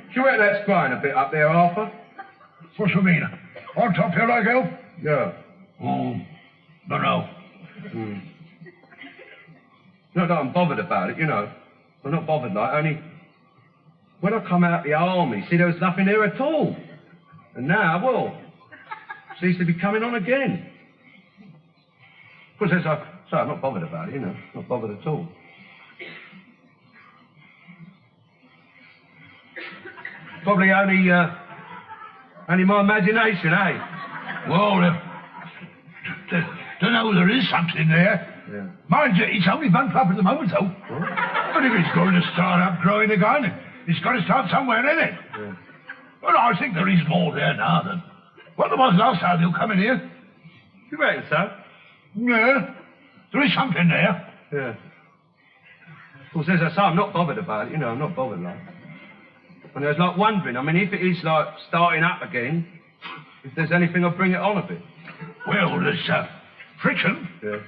Do you reckon that's crying a bit up there, Arthur? What you mean? On top here like hell? Yeah. Oh, no. Not that I'm bothered about it, you know. I'm not bothered, like, only when I come out the army, see, there was nothing there at all. And now, well, seems to be coming on again. Of course, I'm not bothered about it, you know. Not bothered at all. Probably only my imagination, eh? Well, don't know, there is something there. Yeah. Mind you, it's only one pup at the moment, though. But if it's going to start up growing again, it's got to start somewhere, isn't it? Yeah. Well, I think there is more there now than what there was last time you come in here. You reckon so? Yeah, there is something there. Yeah. Of course, as I say, I'm not bothered about it, you know, I'm not bothered, like. And I was, like, wondering, I mean, if it is, like, starting up again, if there's anything I'll bring it on a bit. Well, there's friction. Yeah.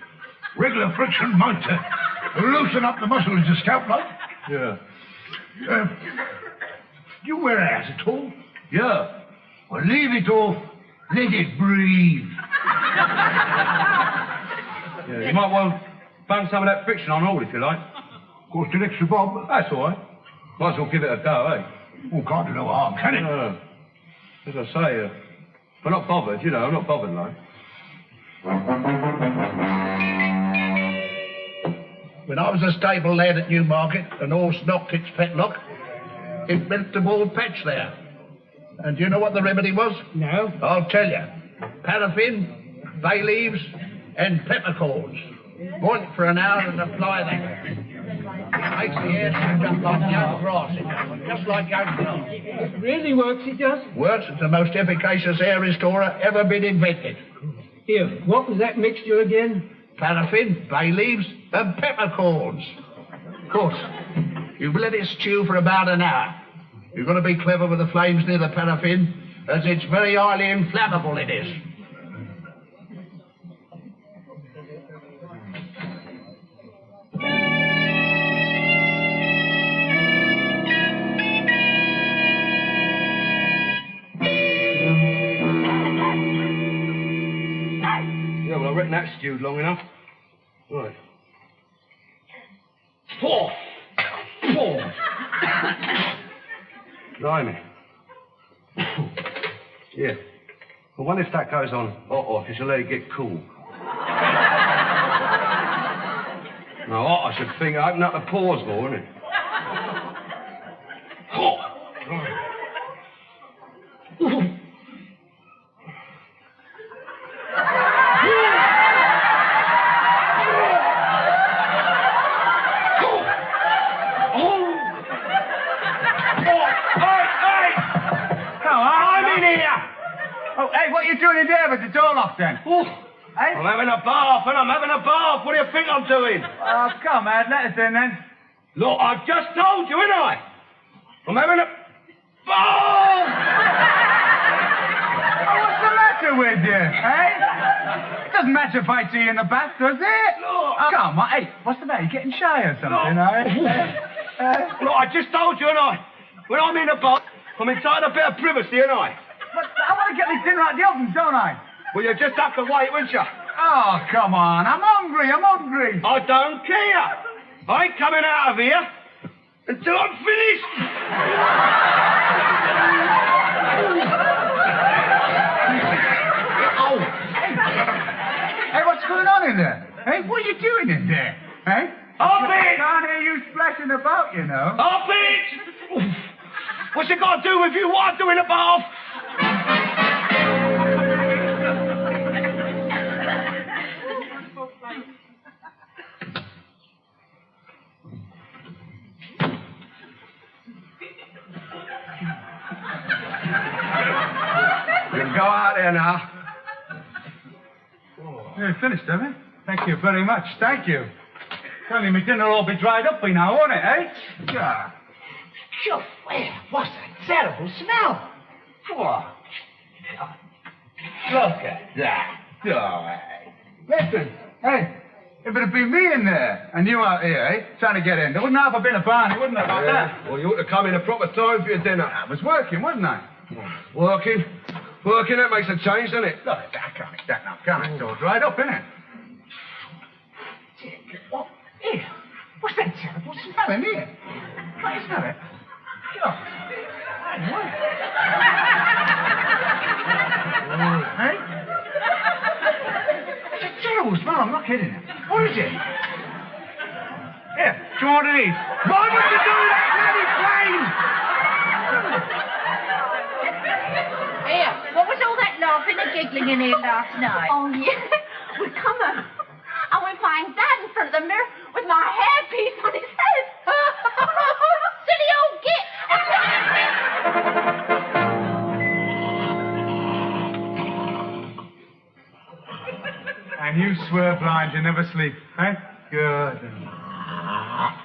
Regular friction might loosen up the muscles of your scalp, like. Yeah. You wear out at all? Yeah. Well, leave it off. Let it breathe. Yeah, you might well bung some of that friction on all, if you like. Cost an extra bob. That's all right. Might as well give it a go, eh? Oh, can't do no harm, can it? No. As I say, I'm not bothered, you know, I'm not bothered, like. When I was a stable lad at Newmarket, an horse knocked its fetlock. It bent the bald patch there. And do you know what the remedy was? No. I'll tell you. Paraffin, bay leaves, and peppercorns. Boil it for an hour and apply that. It makes the hair stand up like young grass, just like young grass. It really works, it does? Works as the most efficacious hair restorer ever been invented. Here, what was that mixture again? Paraffin, bay leaves, and peppercorns. Of course, you've let it stew for about an hour. You've got to be clever with the flames near the paraffin, as it's very highly inflammable, it is. Yeah, well, I reckon that's stewed long enough. Right. Four. Blimey. Yeah. Well, what if that goes on hot, because you'll let it get cool? Now, hot, I should think, open up the pores more, isn't it? Hot. What are you doing in there with the door locked then? Oh, Hey? I'm having a bath, and I'm having a bath. What do you think I'm doing? Oh, come on, let us in then. Look, I've just told you, ain't I? I'm having a bath! Oh, what's the matter with you, eh? It doesn't matter if I see you in the bath, does it? Look. Oh, come on, hey, what's the matter? You getting shy or something, eh? Look, I just told you, ain't I? When I'm in a bath, I'm inside a bit of privacy, ain't I? But I want to get this dinner out the oven, don't I? Well, you just have to wait, won't you? Oh, come on, I'm hungry. I don't care. I ain't coming out of here until I'm finished. Oh. Hey, what's going on in there? Hey, what are you doing in there? Hey? Off I it! can't hear you splashing about, you know. Off it! What's it got to do with you? What I do in the bath? Go out there now. Yeah, finished, have you? Thank you very much. Thank you. Tell me, my dinner will all be dried up by now, won't it, eh? Yeah. Sure, what's that terrible smell? What? Look at that. Oh, hey. Listen, hey, if it had been me in there and you out here, eh, trying to get in, there wouldn't have been a barney, wouldn't there, about that? Well, you ought to come in a proper time for your dinner. I was working, wasn't I? Working? Working, that makes a change, doesn't it? Look, I can't eat that now, can I? It's all dried up, innit? What? Here. What's that terrible smell in here? Can you smell it? Sure. Hey? It's a terrible smell, I'm not kidding you. What is it? Here, do you want to eat? Why would you do that, bloody plane? Here, what was all that laughing and giggling in here last night? Oh, yeah. We come home and we find Dad in front of the mirror with my hairpiece on his head. Silly old git! And you swear blind you never sleep, eh? Good.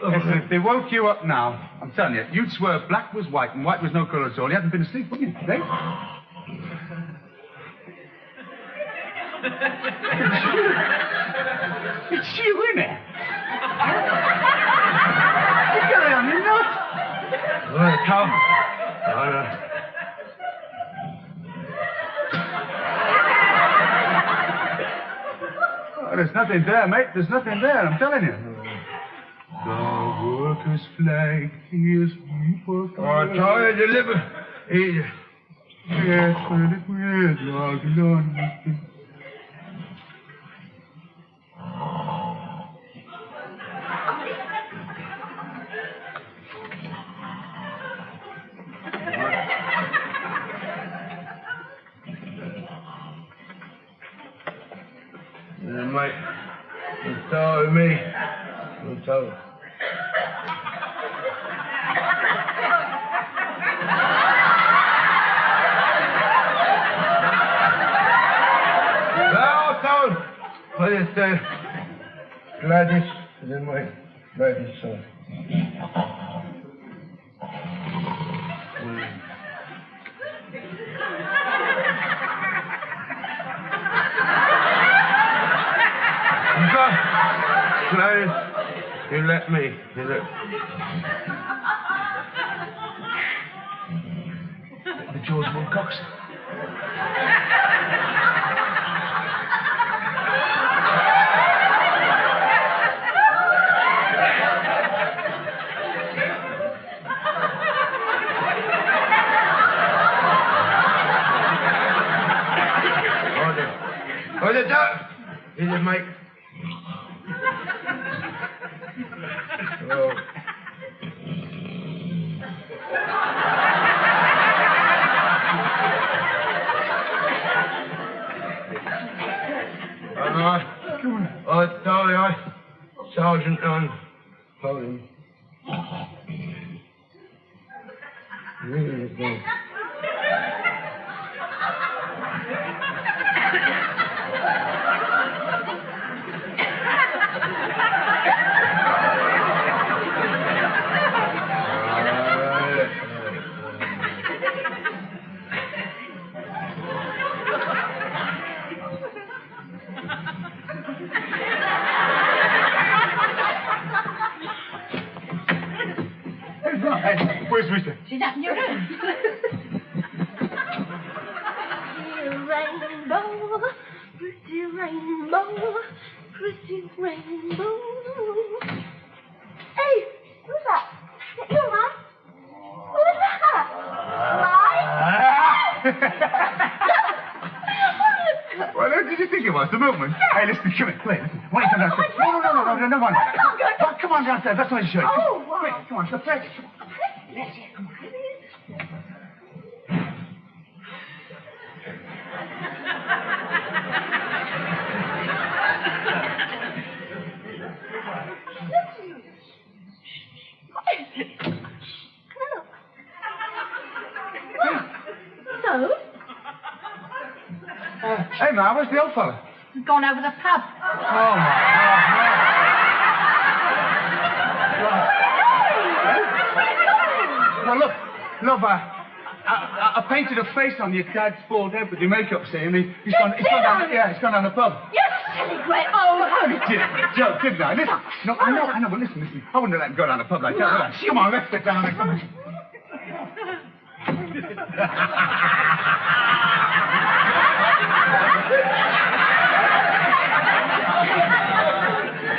Listen, if they woke you up now, I'm telling you, you'd swear black was white and white was no colour at all. You hadn't been asleep, wouldn't you? Eh? It's you, innit? You got it on your nut. Well, come. Oh, there's nothing there, mate. There's nothing there, I'm telling you. The workers' flag is for... Oh, try to deliver. Yes, when it was logged on. Mate, you told me. You told. Well, told. What is Gladys is in my Gladys son. Gladys, you let me. You let The George Wilcox. Hold it up. Is it, Mike? Oh. Sorry, Sergeant Poland. Really good. Where's Rita? She's up in your room. Rainbow, pretty rainbow, pretty rainbow. Hey, who's that? Is it you, Mike? Who's that? Mike? Well, who did you think it was? The movement? Hey, listen, come here, wait, listen. Why don't you come downstairs? No, go on. Come on downstairs, that's what you should. Oh, wow. Quick, come on, go play. Yes, come on. So? Hey, Ma, where's the old fella? He's gone over the pub. Oh, my God, no. Well, look, love, I painted a face on your dad's bald head with your makeup, see, and he's gone down the pub. You silly great old Joe, didn't I? Listen, no, I know, but listen, I wouldn't have let him go down the pub like that, would I? Come on, let's get down there. Come on.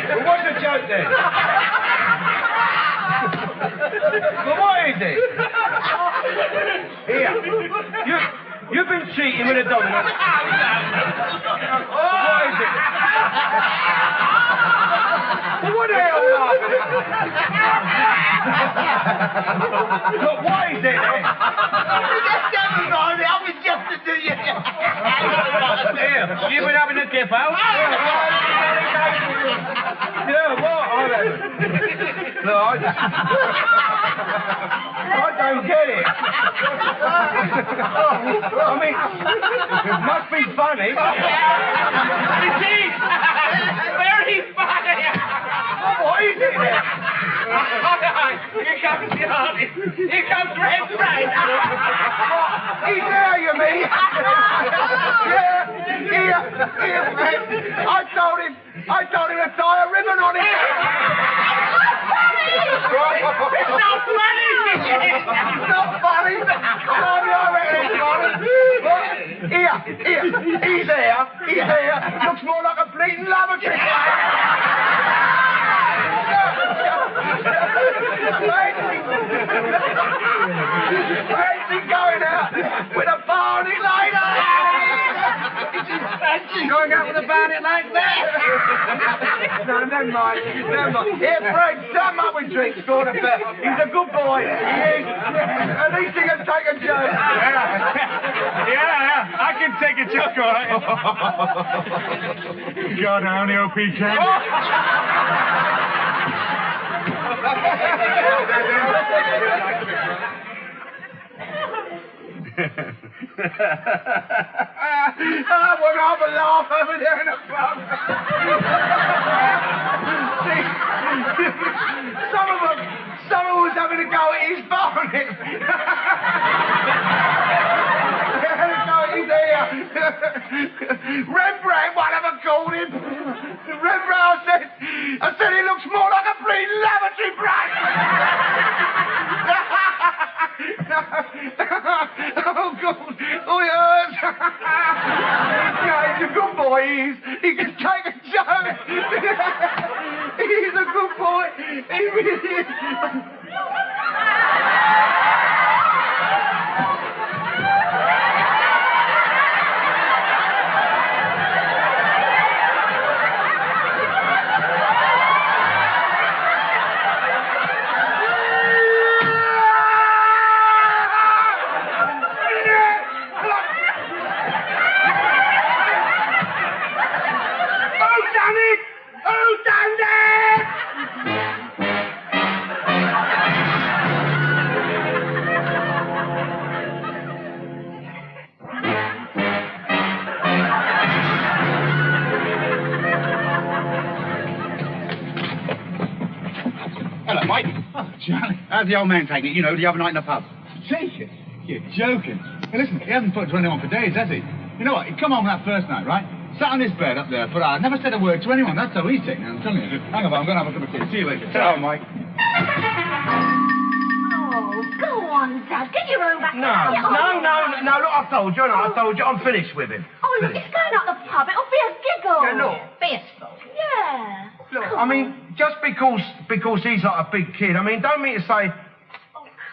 Well, what's the joke then? Well, what is it? Here, you've been cheating with a domino. What is it? Well, what the hell, look, what is it then? I was just to do you. Here, you've been having a dip out? Yeah, what? No, I don't get it. I mean, it must be funny. It is. Very funny. What is it then? Here comes the artist. Here comes Rembrandt. He's there, you mean? Yeah, here, Fred. I told him to tie a ribbon on his head. It's not funny. It's not funny. I reckon it's funny. But here, he's here. Looks more like a bleeding lavatory. Fancy going out with a barney later. Going out with a barney like that? No, never mind. Here, Fred, sum up with drinks, go on a bet. He's a good boy. He is. At least he can take a joke. Yeah, I can take a joke, all right. God, I only hope he can. I won't have a laugh over there in the pub. See, some of them was having a go at his bonnet. He's here. Rembrandt, whatever called him. Rembrandt, I said he looks more like a bleeding lavatory brush. Oh, God. Oh, it hurts. Yeah, he's a good boy, he can take a joke. He's a good boy. He really is. Hello, Mike. Oh, Johnny. How's the old man taking it? You know, the other night in the pub. Take it? You're joking. Hey, listen, he hasn't put to anyone for days, has he? You know what? He come home that first night, right? Sat on his bed up there for hours. Never said a word to anyone. That's how he's taking it, I'm telling you. Hang on, I'm going to have a cup of tea. See you later. Ciao, Mike. Oh, go on, Dad. Get your own back. No, look, I told you, I'm finished with him. Oh, look, he's going out the pub. It'll be a giggle. Yeah, look. Fistful. Yeah. Look, I mean, just because he's like a big kid, I mean, don't mean to say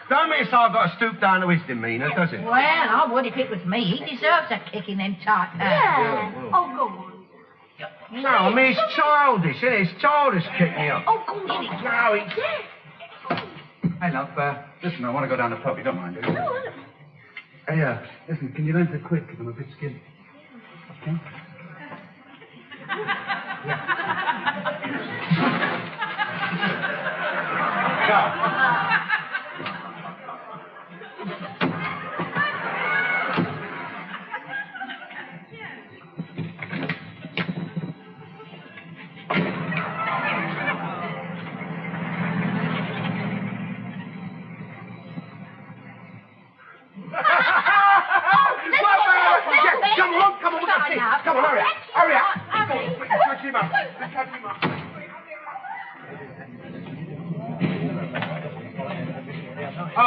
I've got to stoop down to his demeanour, does it? Well, I would if it was me. He deserves a kick in them tight hands. Yeah. Oh, go on. No, I mean, it's childish, isn't it? It's childish kicking me up. Oh, go on. No, it's... Hey, love, listen, I want to go down the pub. You don't mind, do you? No, Hey, listen, can you lend a quick? I'm a bit skinny. Okay? Go. Hello,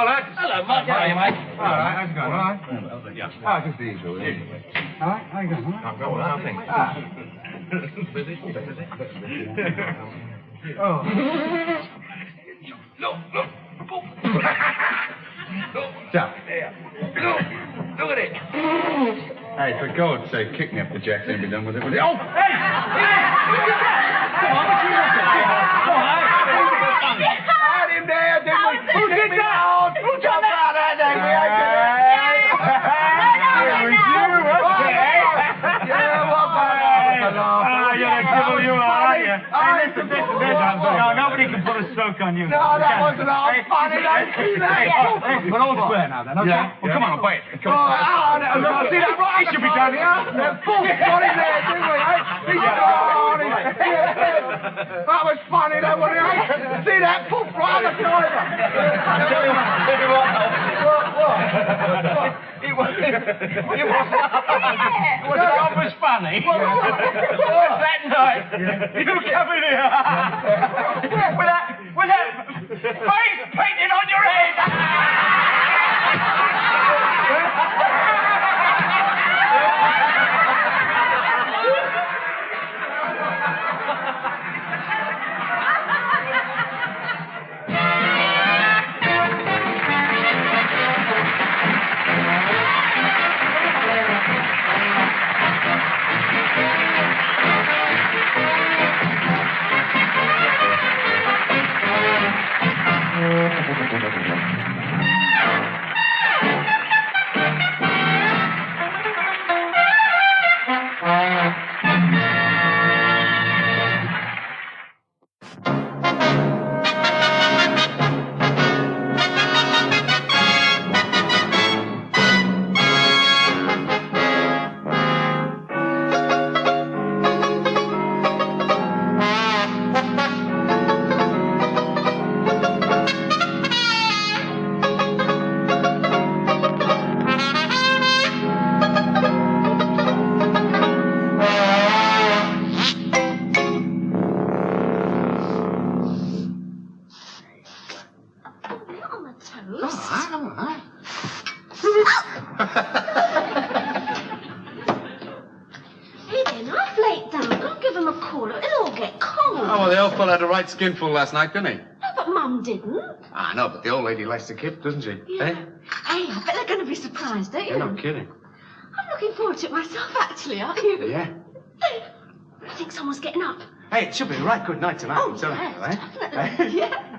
lads. Hello, Mike. How are you, mate? All right, how's it going? All right? Yeah. Oh, just the usual, yeah. All right, how you going? All right? I'm going, I think. Oh. Look. Stop. Look at it. Hey, for God's sake, kick me up the jacks and be done with it, will you? Oh, hey! Come on, what you looking at? Had him there, didn't we? Who did that? Who jumped out that day? We ain't did it. You're a devil, you are, aren't you? Hey, listen. No, nobody can put a stroke on you. No, that wasn't all funny. We're all square now, then, okay? Yeah. Well, come on, bite it. Come Oh, on. see that right? He should be down here. Got him there, didn't we, eh? That was funny, though, wasn't it? See that? Poof, right on the side. It was funny. That night, you come in here with that face painted on your head. Well, had a right skinful last night, didn't he? No, but Mum didn't. I know, but the old lady likes to kip, doesn't she? Yeah. Eh? Hey, I bet they're going to be surprised, don't you? You're not kidding. I'm looking forward to it myself, actually, aren't you? Yeah. I think someone's getting up. Hey, it should be a right good night tonight. Oh, I'm telling yeah, you, eh? definitely. Yeah.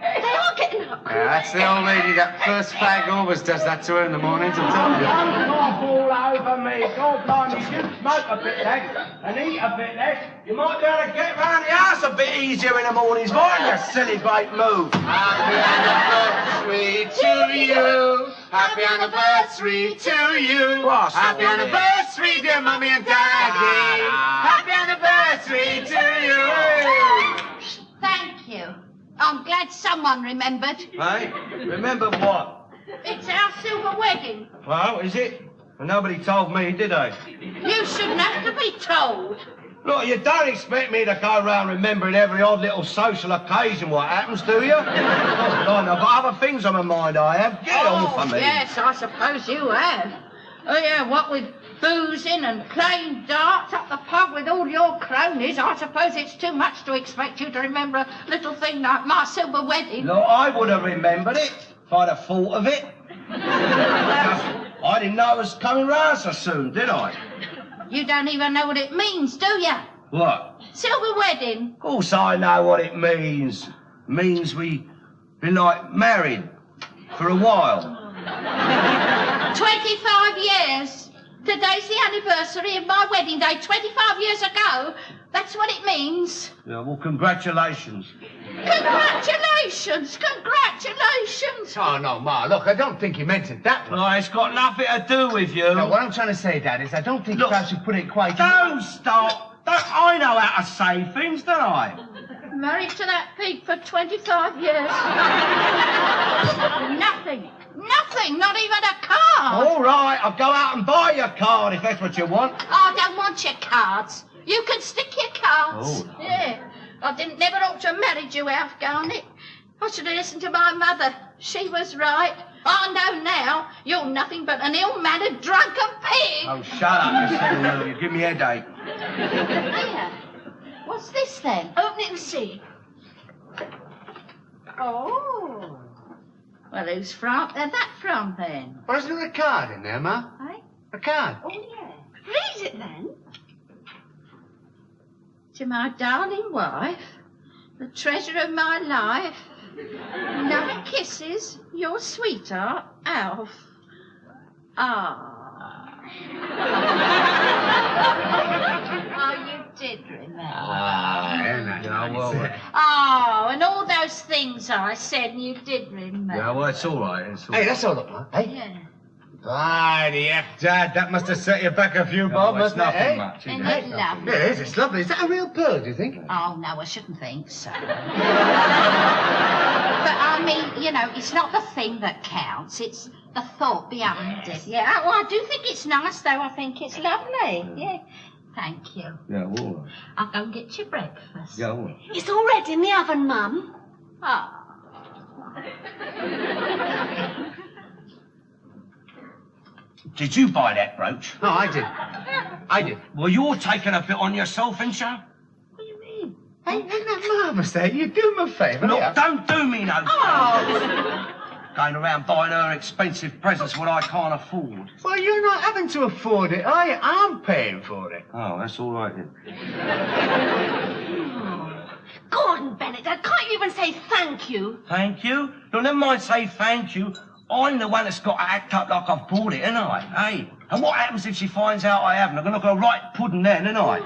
They are getting up. Yeah, that's the old lady. That first fag always does that to her in the mornings, I'm telling you. Don't fall over me. God, blimey, you smoke a bit less and eat a bit less. You might be able to get round the house a bit easier in the mornings, mightn't you, silly great move? Happy anniversary to you. Happy anniversary to you. What's Happy all this? anniversary, dear mummy and daddy. Happy anniversary to you. Thank you. I'm glad someone remembered. Hey, remember what? It's our silver wedding. Well, is it? Well, nobody told me, did they? You shouldn't have to be told. Look, you don't expect me to go around remembering every odd little social occasion what happens, do you? I've got other things on my mind, I have. Get on for me. Yes, I suppose you have. Oh, yeah, what with boozing and playing darts at the pub with all your cronies, I suppose it's too much to expect you to remember a little thing like my silver wedding. Look, I would have remembered it if I'd have thought of it. I didn't know it was coming round so soon, did I? You don't even know what it means, do you? What? Silver wedding. Of course I know what it means. It means we've been, like, married for a while. 25 years. Today's the anniversary of my wedding day, 25 years ago. That's what it means. Yeah, well, congratulations. Congratulations, congratulations. Oh, no, Ma, look, I don't think he meant it that way. No, it's got nothing to do with you. No, what I'm trying to say, Dad, is I don't think perhaps you put it quite... Don't stop. I know how to say things, don't I? Married to that pig for 25 years. Nothing, not even a card. All right, I'll go out and buy your card if that's what you want. I don't want your cards. You can stick your cards. Oh. Yeah. I never ought to have married you, Alf Garnett. I should have listened to my mother. She was right. I know now you're nothing but an ill-mannered, drunken pig. Oh, shut up, you silly little. You give me a headache. Here. What's this then? Open it and see. Oh. Well, who's that from then? Well, isn't there a card in there, Ma? Eh? A card? Oh, yeah. Read it then. To my darling wife, the treasure of my life, loving kisses, your sweetheart, Alf. Ah. Oh, you did remember. Oh, and all those things I said, you did remember. Yeah, well, it's all right. It's all Hey, that's all up, Ma. Hey? Yeah. Bloody F, Dad, that must have set you back a few bob, it's mustn't it, nothing eh? much. Isn't it lovely? It is, it's lovely. Is that a real pearl, do you think? Oh, no, I shouldn't think so. But, I mean, you know, it's not the thing that counts, it's the thought behind it. Yeah, well, I do think it's nice, though. I think it's lovely. Yeah. Thank you. Yeah, all right. I'll go and get your breakfast. Yeah, all right. It's already in the oven, Mum. Oh. Did you buy that brooch? No, I did. I did. Well, you're taking a bit on yourself, ain't you? What do you mean? Hey, ain't that marvellous there? You do me a favour, Look, yeah? don't do me no Oh. Going around buying her expensive presents what I can't afford. Well, you're not having to afford it, are you? I'm paying for it. Oh, that's all right then. Gordon Bennett, Dad, can't you even say thank you? Thank you? No, never mind say thank you. I'm the one that's got to act up like I've bought it, ain't I? Hey, and what happens if she finds out I haven't? I'm going to go right pudding then, ain't I?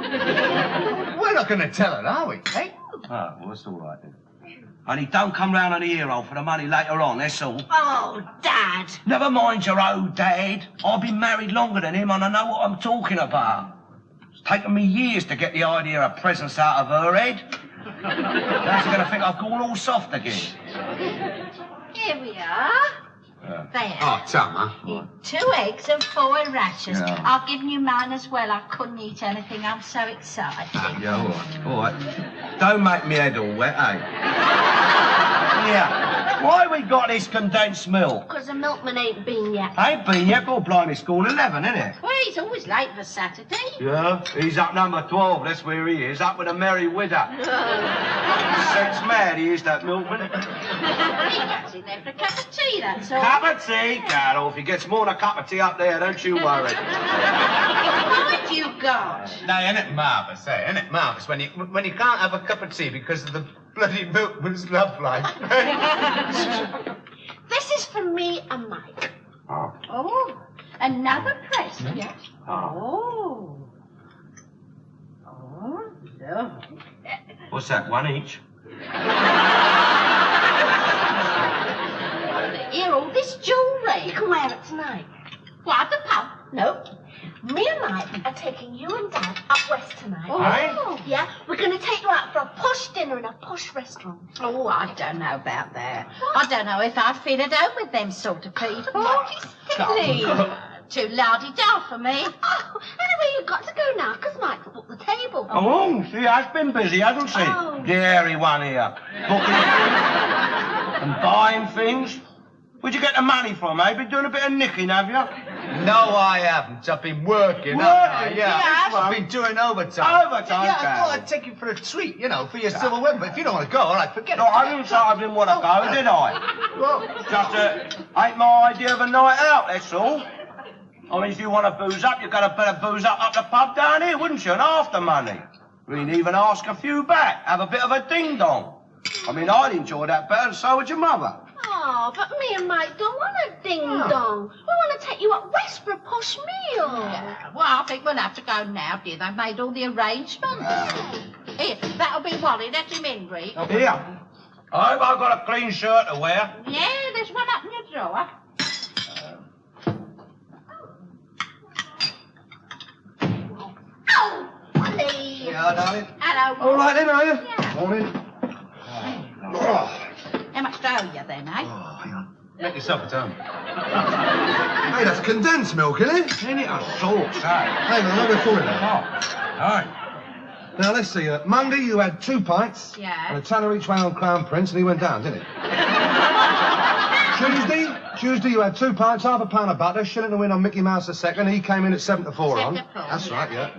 We're not going to tell her, are we, eh? Oh, well, that's all right then. Only don't come round on the ear hole for the money later on, that's all. Oh, Dad. Never mind your old dad. I've been married longer than him and I know what I'm talking about. It's taken me years to get the idea of presents out of her head. Now she's going to think I've gone all soft again. Here we are. There. Oh, Tom, huh? Eat 2 eggs and 4 rashers. Yeah. I've given you mine as well. I couldn't eat anything. I'm so excited. Yeah, all right. All right. Don't make me head all wet, eh? Yeah. Why we got this condensed milk? Because the milkman ain't been yet. Ain't been yet. God blimey, it's gone 11, isn't it? Well, he's always late for Saturday. Yeah. He's up number 12. That's where he is. Up with a merry widow. Sex mad he is, that milkman. He goes in there for a cup of tea, that's all. Cup of tea? God, if he gets more than a cup of tea up there, don't you worry. What mind you got? Now, isn't it marvellous, eh? Isn't it marvellous when you can't have a cup of tea because of the bloody milkman's love life? This is for me and Mike. Oh, another present. Yes. Oh. Oh, lovely. What's that, one each? Here, all this jewellery. You can wear it tonight. What, at the pub? Nope. Me and Mike are taking you and Dad up west tonight. Oh. Yeah, we're going to take you out for a posh dinner in a posh restaurant. Oh, I don't know about that. I don't know if I'd fit at home with them sort of people. Oh, he's silly. Too lardy-da for me. Oh, anyway, you've got to go now, because Mike's booked the table. Oh, she has been busy, hasn't she? Oh. The hairy one here. Booking things and buying things. Where'd you get the money from, eh? Been doing a bit of nicking, have you? No, I haven't. I've been working. Working? Yeah. Yes. I've been doing overtime. Overtime, Yeah, I Dad. thought I'd take you for a treat, you know, for your silver wedding. But if you don't want to go, all right, forget No, it. I didn't say I didn't want to go, did I? Well, Just ain't my idea of a night out, that's all. I mean, if you want to booze up, you've got to better booze up the pub down here, wouldn't you? And after money. We didn't even ask a few back. Have a bit of a ding-dong. I mean, I'd enjoy that better, and so would your mother. Oh, but me and Mike don't want a ding-dong. We want to take you up west for a posh meal. Yeah, well, I think we'll have to go now, dear. They made all the arrangements. Here, that'll be Wally. Let him in, Reek. Here. I hope I've got a clean shirt to wear. Yeah, there's one up in your drawer. Oh, Wally. Yeah, darling. Hello. All right then, are you? Yeah. Morning. Oh. How much do I owe you then, eh? Oh, hang on. make yourself at home. Hey, that's condensed milk, isn't it? Ain't it a sauce, eh? Hang on, I'll be calling that. Oh, all right. Now, let's see. Monday, you had 2 pints. Yeah. And a tanner each way on Crown Prince, and he went down, didn't he? Tuesday, you had 2 pints, half a pound of butter, shilling to win on Mickey Mouse the second. He came in at 7 to 4 on. That's right, yeah.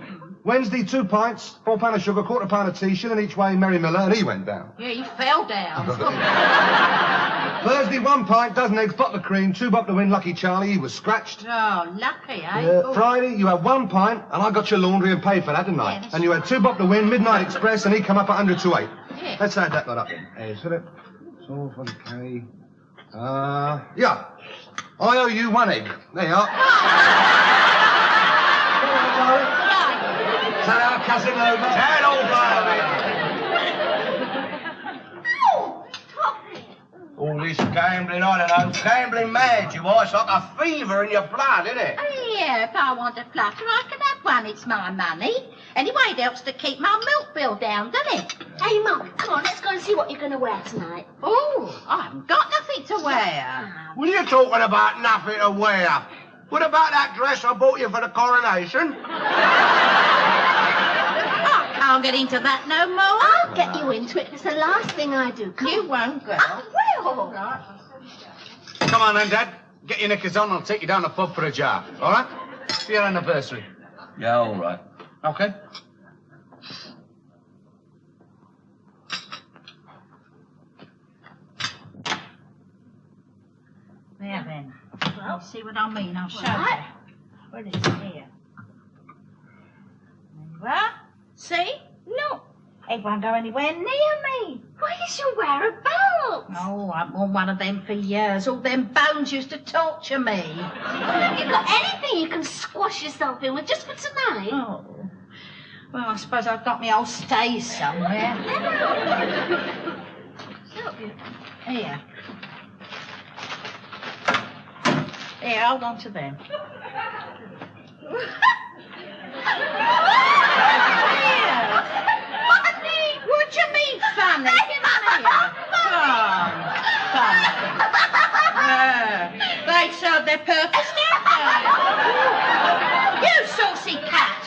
Wednesday, 2 pints, 4 pound of sugar, quarter pound of tea, shilling each way, Mary Miller, and he went down. Yeah, he fell down. Thursday, 1 pint, dozen eggs, bottle of cream, 2 bob to win, Lucky Charlie, he was scratched. Oh, lucky, eh? Friday, you had 1 pint, and I got your laundry and paid for that, didn't I? Yeah, and you had 2 bob to win, Midnight Express, and he come up at 100 to 8. Yeah. Let's add that lot up then. It's all for the K. Yeah. I owe you 1 egg. There you are. Ta-ra, Casanova. Hello, all this gambling, I don't know, gambling mad you are. It's like a fever in your blood, isn't it? Yeah, if I want a flutter, I can have one. It's my money. Anyway, it helps to keep my milk bill down, doesn't it? Hey, Mum, come on, let's go and see what you're going to wear tonight. Oh, I haven't got nothing to wear. What are you talking about, nothing to wear? What about that dress I bought you for the coronation? I can't get into that no more. I'll get you into it. It's the last thing I do. You won't, girl. I will. Come on then, Dad. Get your knickers on and I'll take you down the pub for a jar. All right? For your anniversary. Yeah, all right. Okay. There then. Well, see what I mean? I'll show you. Where is it here? There you are. See? Look. It won't go anywhere near me. Why does you wear a belt? Oh, I've worn one of them for years. All them bones used to torture me. Have you got anything you can squash yourself in with just for tonight? Oh. Well, I suppose I've got my old stays somewhere. Here. Here, hold on to them. What do you mean, funny? Come they serve their purpose, don't they? You saucy cat!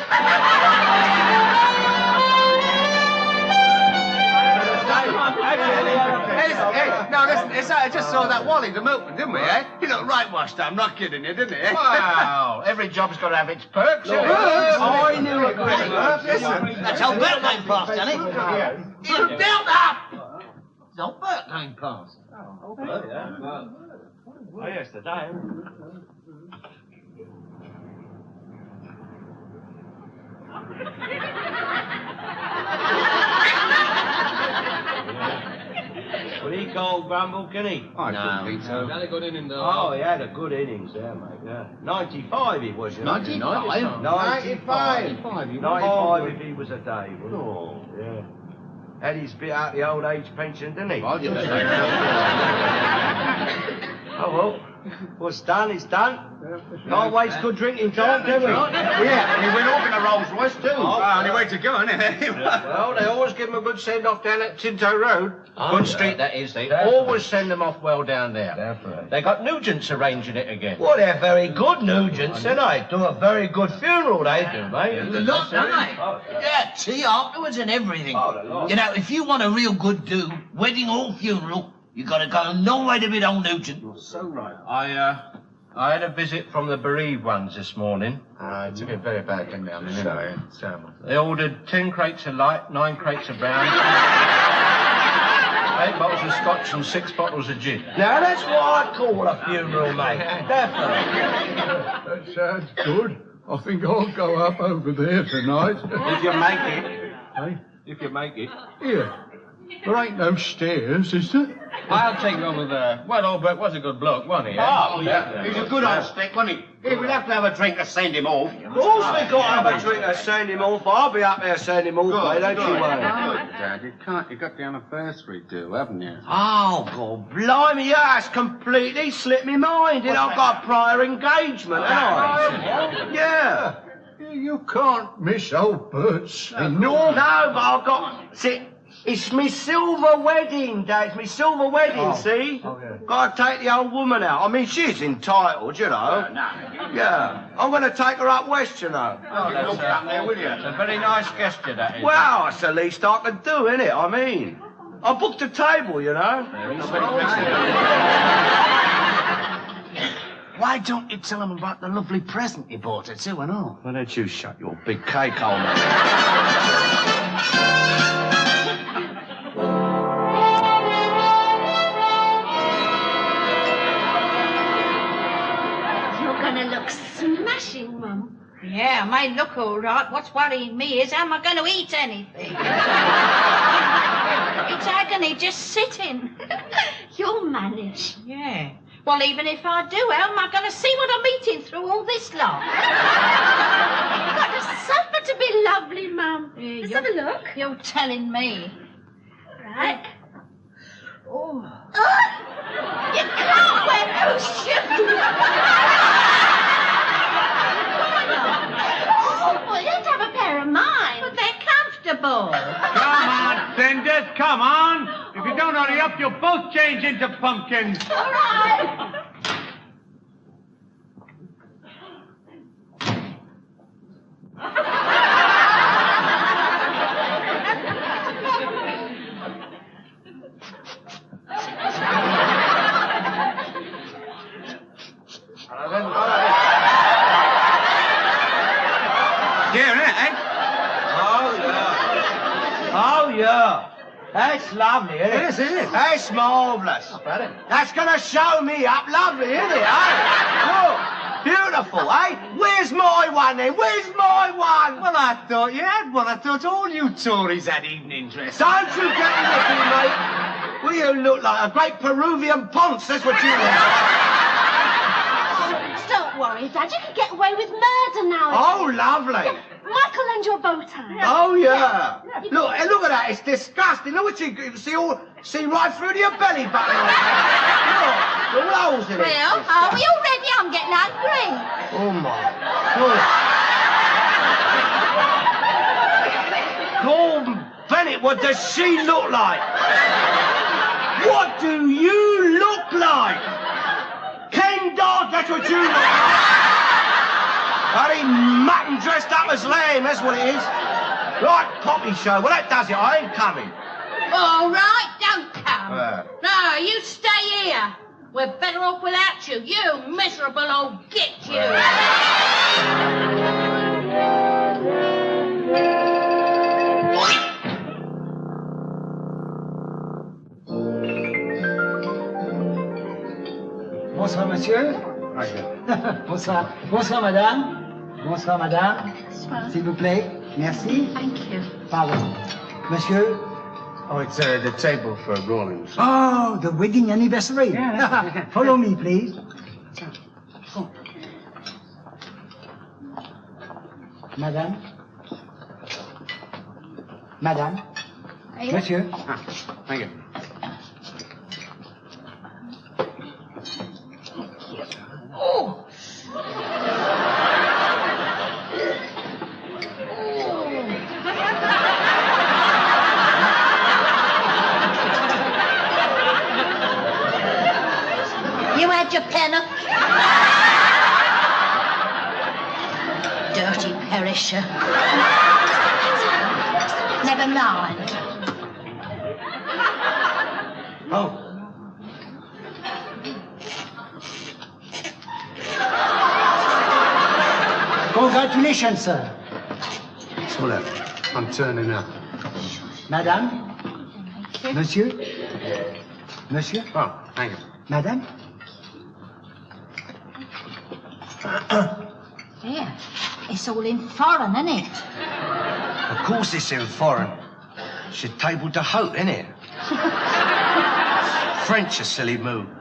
No, listen, I just saw that Wally, the milkman, didn't we, eh? He looked right washed up, I'm not kidding you, didn't he, eh? Wow, every job's got to have its perks, isn't it? I knew it. Listen, That's how Bert came past, isn't it? you built up! That's how Bert came past. Oh, yes, today. Well, he can't grumble, can he? I couldn't think so. Had a good inning, though. Oh, he had a good innings there, mate. Yeah. 95 he was, you know. 95? 95 95 if he was a day, wasn't he? Oh, yeah. Had his bit out the old age pension, didn't he? I didn't say Oh, well. What's done is done. Can't waste good drinking time, can we? Yeah, and he went off in a Rolls Royce too. Only way to go, isn't it? Well, they always give him a good send-off down at Tinto Road. Good street, that is. They Always send them off well down there. Definitely. They got Nugent's arranging it again. Well, they're very good, Nugents, And they do a very good funeral, they do, mate. Look, don't they? Yeah, tea afterwards and everything. You know, if you want a real good do, wedding or funeral, you got to go no way to bid old Nugent. So right. I had a visit from the bereaved ones this morning. It took a very bad thing down there. Sorry. They ordered 10 crates of light, 9 crates of brown, 8 bottles of scotch and 6 bottles of gin. Now, that's what I call a funeral, mate. Definitely. That sounds good. I think I'll go up over there tonight. If you make it. Hey? If you make it. Here. There ain't no stairs, is there? I'll take you over there. Well, Albert was a good bloke, wasn't he? Oh, yeah. He's a good old stick, wasn't he? Hey, we'll have to have a drink to send him off. Of course we got to have a drink to send him off. I'll be up there sending him off, mate, don't you worry. Dad, you got the anniversary due, haven't you? Oh, God, blimey, yeah, it's completely slipped me mind. And I've got a prior engagement, haven't I? Yeah. You can't miss old Bert's. No, but I've got... It's me silver wedding day. It's me silver wedding, see? Oh, yeah. Gotta take the old woman out. I mean, she's entitled, you know. Yeah. I'm gonna take her up west, you know. Oh, that's a very nice gesture, that is. Well, it's the least I can do, innit? I mean, I booked a table, you know. Why don't you tell him about the lovely present you bought her, too, and all? Why don't you shut your big cake hole, man? You're gonna look smashing, Mum. Yeah, I may look all right. What's worrying me is how am I going to eat anything? It's agony just sitting. You'll manage. Yeah. Well, even if I do, how am I going to see what I'm eating through all this lot? Got the supper to be lovely, Mum. Yeah, Let's have a look. You're telling me. Right. Oh. You can't wear those shoes. Oh, well, you have to have a pair of mine. But they're comfortable. Come on, Cinders, come on. If you don't hurry up, you'll both change into pumpkins. All right. Oh, yeah. That's lovely, isn't it? Yes, it is. That's marvellous. That's going to show me up lovely, isn't it, eh? Look, beautiful, eh? Where's my one, then? Where's my one? Well, I thought you had one. I thought all you Tories had evening dresses. Don't you get me looking, mate. Well, you look like a great Peruvian ponce. That's what you look. Don't worry, Dad. You can get away with murder now. Oh, lovely. Yeah, Michael lend you a bow tie. Oh, yeah. Look at that. It's disgusting. Look what you see right through to your belly button. Look, the rolls in it. Well, are we all ready? I'm getting hungry. Oh, my God. Gordon Bennett, what does she look like? What do you look like? Ken Dodd, that's what you look like. Bloody mutton dressed up as lamb, that's what it is. Right, poppy show. Well, that does it. I ain't coming. All right, don't come. No, you stay here. We're better off without you, you miserable old git, you. Bonsoir, monsieur. Bonsoir. Bonsoir, madame. Bonsoir, madame. Bonsoir. S'il vous plaît. Merci. Thank you. Pardon. Monsieur? Oh, it's the table for Rawlins. Oh, the wedding anniversary. Follow me, please. Madame? Madame? Here. Monsieur? Thank you. Oh. You had your penner? Dirty perisher. Never mind. Oh. Congratulations, sir. So look, I'm turning up. Madame? Monsieur? Monsieur? Oh, thank you. Madame? Yeah, it's all in foreign, isn't it? Of course it's in foreign. It's your table d'hote, isn't it? French, a silly move. Well,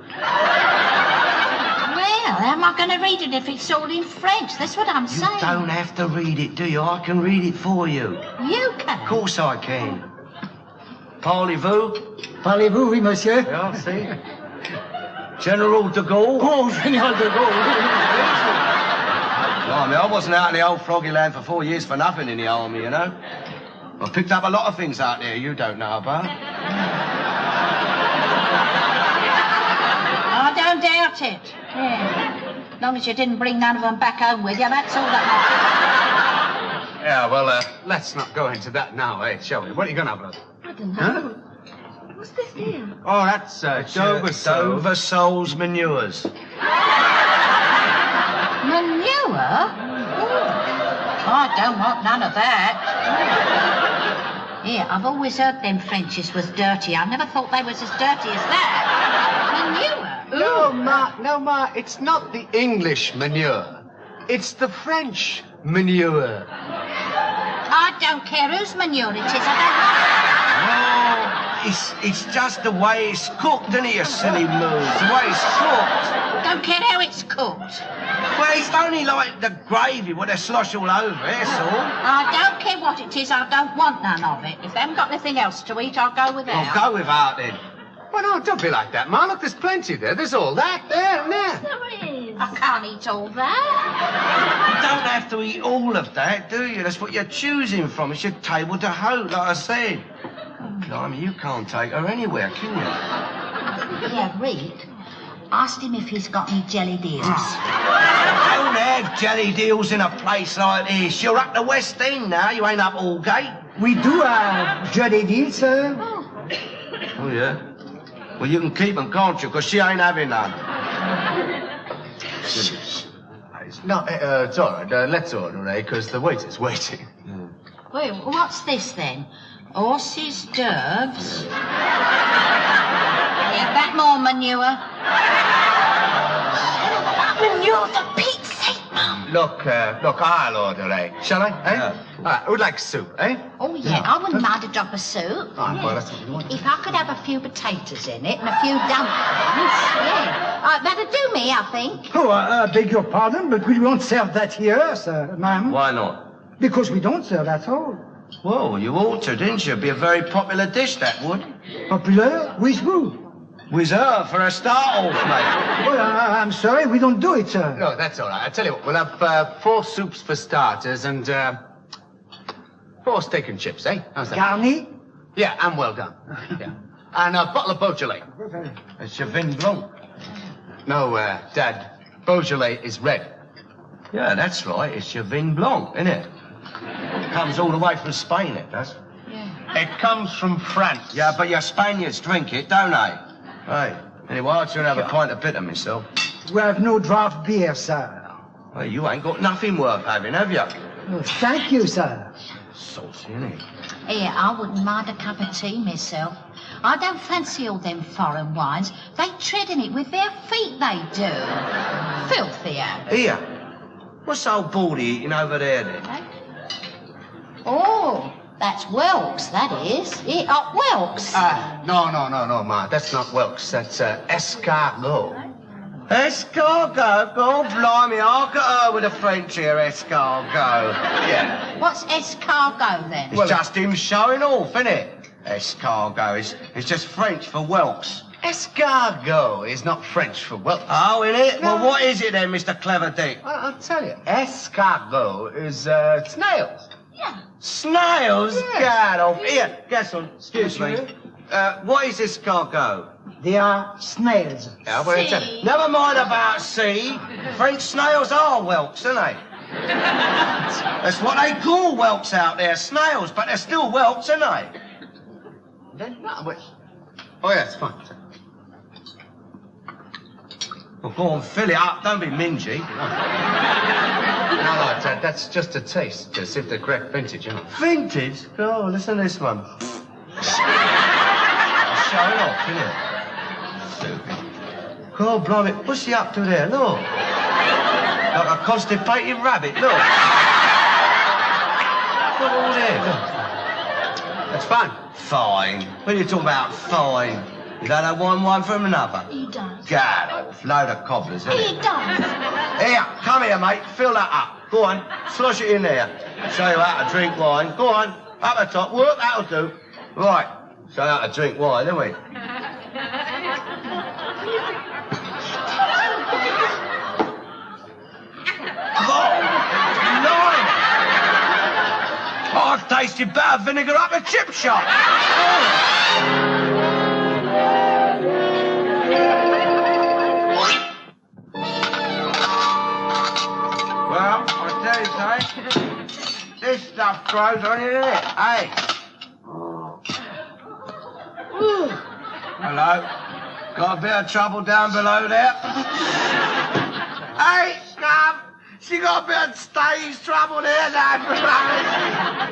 how am I going to read it if it's all in French? That's what I'm saying. You don't have to read it, do you? I can read it for you. You can. Of course I can. Parlez-vous? Parlez-vous, oui, monsieur? Yeah, see? General de Gaulle? Oh, General de Gaulle. No, I mean, I wasn't out in the old froggy land for 4 years for nothing in the army, you know? I picked up a lot of things out there you don't know about. I don't doubt it. Yeah. As long as you didn't bring none of them back home with you, that's all that matters. Yeah, well, let's not go into that now, shall we? What are you going to have, love? I don't know. What's this here? Oh, that's Dover Soul's Manures. Manure? I don't want none of that. Here, I've always heard them Frenchies was dirty. I never thought they was as dirty as that. Manure? No, Ma, it's not the English manure. It's the French manure. I don't care whose manure it is. I It's just the way it's cooked, isn't it, you silly moose? The way it's cooked. don't care how it's cooked. Well, it's only like the gravy with a slosh all over it, that's all. I don't care what it is. I don't want none of it. If they haven't got anything else to eat, I'll go without. I'll go without then. Well, no, don't be like that, Ma. Look, there's plenty there. There's all that there and there. I can't eat all that. You don't have to eat all of that, do you? That's what you're choosing from. It's your table to hold, like I said. Blimey, you can't take her anywhere, can you? Yeah, Reed. Asked him if he's got any jelly deals. Don't have jelly deals in a place like this. You're up the West End now. You ain't up Aldgate. We do have jelly deals, sir. Oh, yeah? Well, you can keep them, can't you? Because she ain't having none. No, it's all right. Let's order, because the waiter's waiting. Wait, what's this then? Horses, d'oeuvres. Yeah, that more manure. Manure for Pete's sake, Mum. Look, I'll order, Shall I, Yeah. All right, who'd like soup, Oh, yeah, I wouldn't mind a drop of soup. All right, well, that's what we want. If I could have a few potatoes in it and a few dumplings, yeah. That'd do me, I think. Oh, I beg your pardon, but we won't serve that here, sir, ma'am. Why not? Because we don't serve at all. Well, you ought to, didn't you? It'd be a very popular dish, that would. Popular with who? With her, for a start off, mate. Well, I'm sorry, we don't do it, sir. No, that's all right. I tell you what, we'll have 4 soups for starters and 4 steak and chips, How's that? Garni? Yeah, and well done. Yeah. And a bottle of Beaujolais. It's your vin blanc. No, Dad, Beaujolais is red. Yeah, that's right. It's your vin blanc, isn't it? It comes all the way from Spain, it does. It comes from France. Yeah, but your Spaniards drink it, don't they? Hey, anyway, I'll try and have a pint of bitter myself. We have no draft beer, sir. Well, you ain't got nothing worth having, have you? No, thank you, sir. Saucy, innit? Yeah, I wouldn't mind a cup of tea myself. I don't fancy all them foreign wines. They tread in it with their feet, they do. Filthy habit. Here. What's old Baldy eating over there, then? Oh, that's whelks, that is. Whelks. No, Ma. That's not whelks. That's escargot. Escargot? Oh, blimey, I'll get her with a French here, escargot. Yeah. What's escargot, then? It's just him showing off, isn't it? Escargot. It's just French for whelks. Escargot is not French for whelks. Oh, innit? No. Well, what is it then, Mr. Clever Dick? I'll tell you. Escargot is snails. Yeah. Snails? Yes. Get off. Here, guess on. Excuse me. What is escargot? They are snails. Yeah, well, tell you. Never mind about sea. French snails are whelks, aren't they? That's what they call whelks out there, snails, but they're still whelks, aren't they? No, wait. Oh, yeah, it's fine. Well, go on, fill it up. Don't be mingy. No, that's just a taste, to see if the correct vintage, you know. Vintage? Oh, listen to this one. Showing off, isn't it? Stupid. God, blimey, what's he up to there? Look. Like a constipated rabbit, look. Look all there. That's fine. Fine. What are you talking about, fine? You don't have one from another? He does. Get off. Load of cobblers, isn't He it? does. Here, come here, mate. Fill that up. Go on. Slosh it in there. Show you how to drink wine. Go on. Up the top. Work, that'll do. Right. Show you how to drink wine, don't we? Oh, tasted better vinegar up a chip shop. Well, I tell you something. This stuff grows on you, doesn't it? Hey. Hello. Got a bit of trouble down below there? Hey, Scum. She got a bit of stage trouble there down below.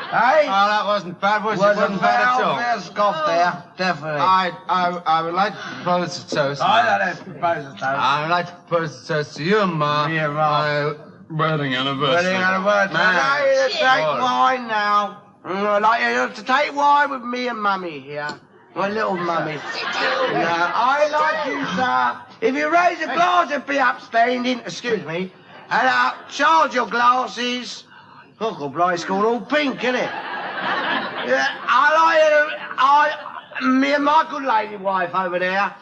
Hey? Oh, that wasn't bad, was it? Wasn't bad at all. There's scoff there, definitely. I would like to propose a toast. I don't propose a toast. I would like to propose a toast to you and Ma. Me and Ma. Wedding anniversary. Wedding anniversary. I'd like you to take wine now. I'd like you to take wine with me and Mummy here. My little Mummy. Yeah, I like you, sir. If you raise a glass of be upstained in, excuse me, and charge your glasses. Oh, God, blind, it's called all pink, isn't it? Yeah, me and my good lady wife over there.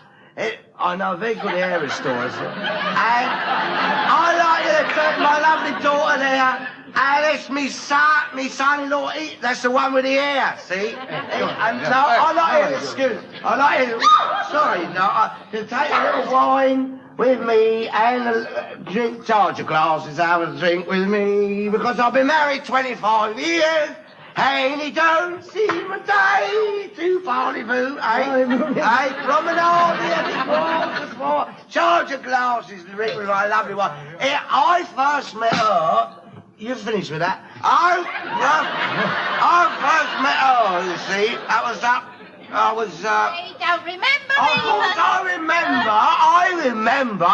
I know a very good hair restorer. And I like you to take my lovely daughter there. And it's me son-in-law. That's the one with the hair, see? And so I like you, excuse me. I like you, sorry, no, to take a little wine with me and drink, charge your glasses, have a drink with me, because I've been married 25 years. And it don't seem a day to party-boo, eh? Promenade before. Charge your glasses to drink with my lovely wife. I first met her. You finished with that? I first met her, you see. That was up. You don't remember Of me, course I remember.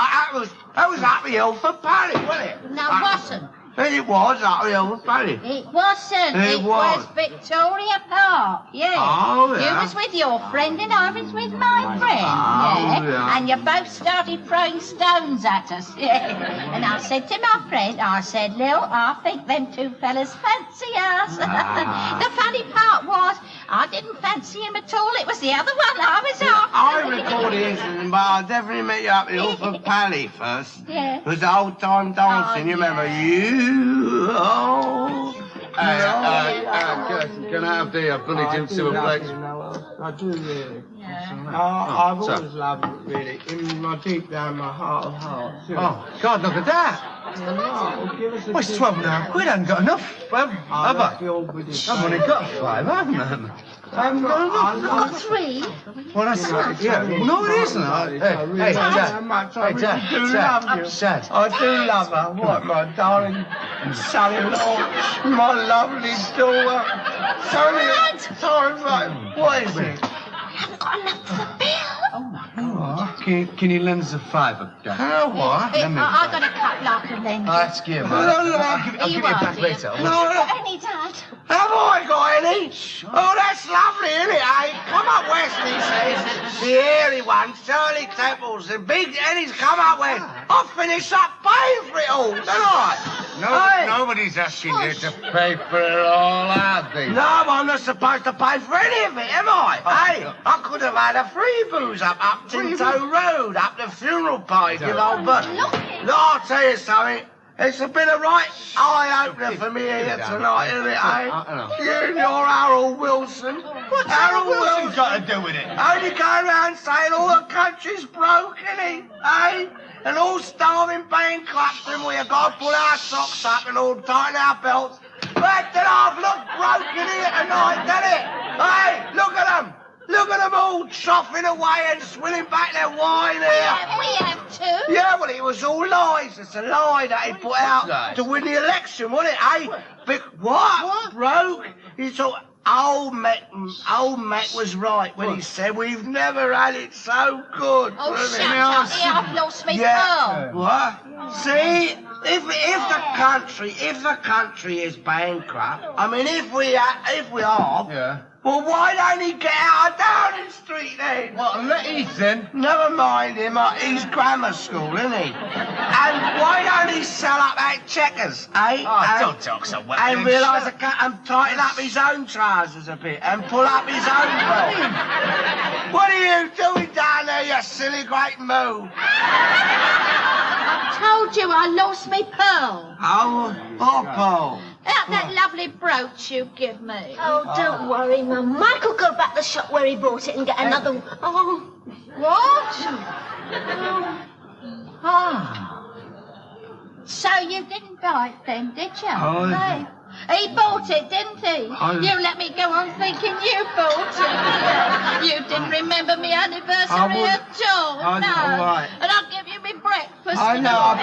That was up the hill for Paris, wasn't it? No, it wasn't. It was up the hill for Paris. It wasn't. It was. Victoria Park, yeah. Oh, yeah. You was with your friend and I was with my friend, yeah. And you both started throwing stones at us, yeah. And I said to my friend, Lil, I think them two fellas fancy us. The funny part was, I didn't fancy him at all. It was the other one I was after. I recall the incident, but I definitely met you up the hill for Pally first. Yeah. It was the old time dancing, you remember? Can I have the bully dukes of a plate? I do, really. Yeah. I've always loved it, really. In my deep down, my heart of hearts. Oh, God, look at that. Well, it's 12 now. We haven't got enough. Well, have I? I've only got 5, haven't I? I've got 3. Well, that's... Yeah, no, it isn't. Hey, Dad. Dad. I do love her. What, my darling son-in-law, my lovely daughter. Sorry, right. What is it? I haven't got enough for the bill. Oh, my God. Can you lend us a £5, Dad? What? I've got a couple I can lend you. That's good, man. I'll give you back later. Any, Dad? Have I got any? Oh, that's lovely, isn't it, eh? Come up west, he says. The hairy one, Shirley Temples, the big Eddie's come up west. I'll finish up paying for it all, don't I? Nobody's asking you to pay for it all, are they? No, I'm not supposed to pay for any of it, am I? Hey, I could have had a free booze up Tinto Road, up the funeral party, you know, but... No, I'll tell you something. It's been a right eye-opener for me here tonight, isn't it, eh? You and your Harold Wilson. What's Harold Wilson got to do with it? Only go around saying all the country's broke, isn't he? Eh? And all starving bankrupt, and we've got to pull our socks up and all tighten our belts. But then I've looked broken here tonight, doesn't it? Hey, look at them. Look at them all troughing away and swilling back their wine here. We have too. Yeah, well, it was all lies. It's a lie that he put out to win the election, wasn't it, eh? What? Broke? He thought... Old Mac was right when he said we've never had it so good. Oh, shut up. I've lost me pearl. What? See, if the country is bankrupt, I mean, if we are, well, why don't he get out of Downing Street then? Well, let Heath then. Never mind him, he's grammar school, isn't he? And why don't he sell up at Checkers, eh? Oh, don't talk so well. And realise and tighten up his own trousers a bit and pull up his own belt. What are you doing down there, you silly great moo? I told you I lost me pearl. Oh, what pearl? Out that lovely brooch you give me. Oh, don't worry, Mum. Michael'll go back to the shop where he bought it and get another one. Oh. What? Ah. So you didn't buy it then, did you? Oh, No. He bought it, didn't he? You let me go on thinking you bought it. You didn't remember me anniversary at all. No. All right. And I'll give you me breakfast. I know.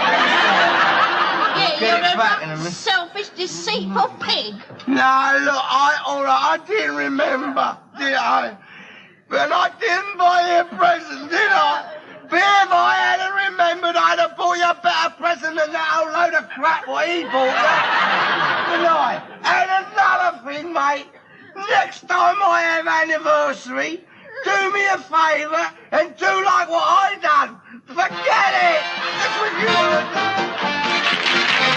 Yeah, Get it you're back in a a minute. selfish, deceitful pig. No, look, I didn't remember, did I? But I didn't buy you a present, did I? But if I hadn't remembered, I'd have bought you a better present than that whole load of crap what he bought you. Didn't I? And another thing, mate. Next time I have anniversary, do me a favour and do like what I done. Forget it. That's what you want to do.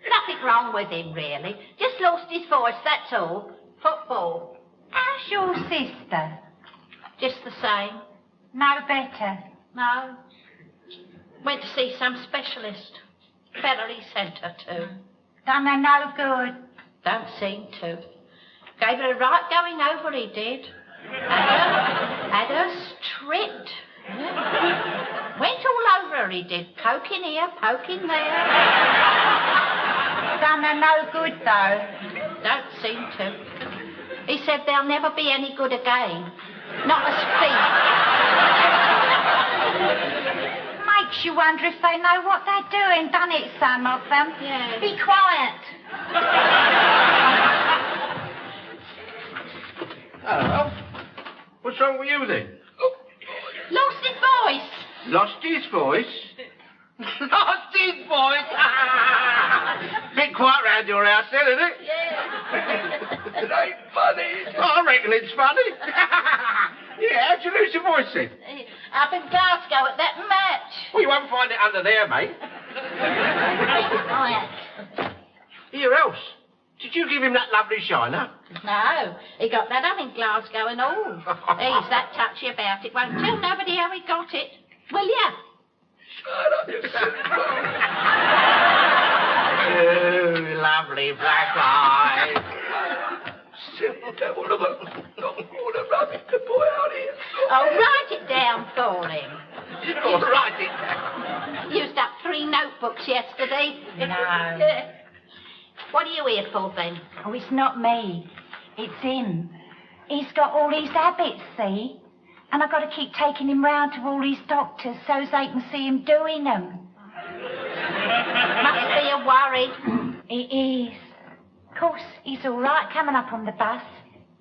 Nothing wrong with him, really. Just lost his voice, that's all. Football. How's your sister? Just the same. No better? No. Went to see some specialist. Fella he sent her to. Done her no good? Don't seem to. Gave her a right going over, he did. Had her stripped. Went all over her, he did. Poking here, poking there. Done her no good, though. Don't seem to. He said there'll never be any good again. Not a speak. Makes you wonder if they know what they're doing, doesn't it, some of them? Yeah. Be quiet. Hello. What's wrong with you then? Lost his voice. Lost his voice? Lost his voice? Bit quiet round your house then, isn't it? Yeah. It ain't funny. I reckon it's funny. Yeah, how'd you lose your voice then? Up in Glasgow at that match. Well, you won't find it under there, mate. Here, else. Did you give him that lovely shiner? No, he got that up in Glasgow and all. He's that touchy about it. Won't tell nobody how he got it. Will ya? Shut up, you silly Oh, lovely black eyes. Simple devil, look at all the rubbish the boy out here. Oh, write it down for him. I'll write it down. Used up 3 notebooks yesterday. No. What are you here for, then? Oh, it's not me. It's him. He's got all these habits, see? And I've got to keep taking him round to all these doctors so they can see him doing them. Must be a worry. It is. Of course, he's all right coming up on the bus.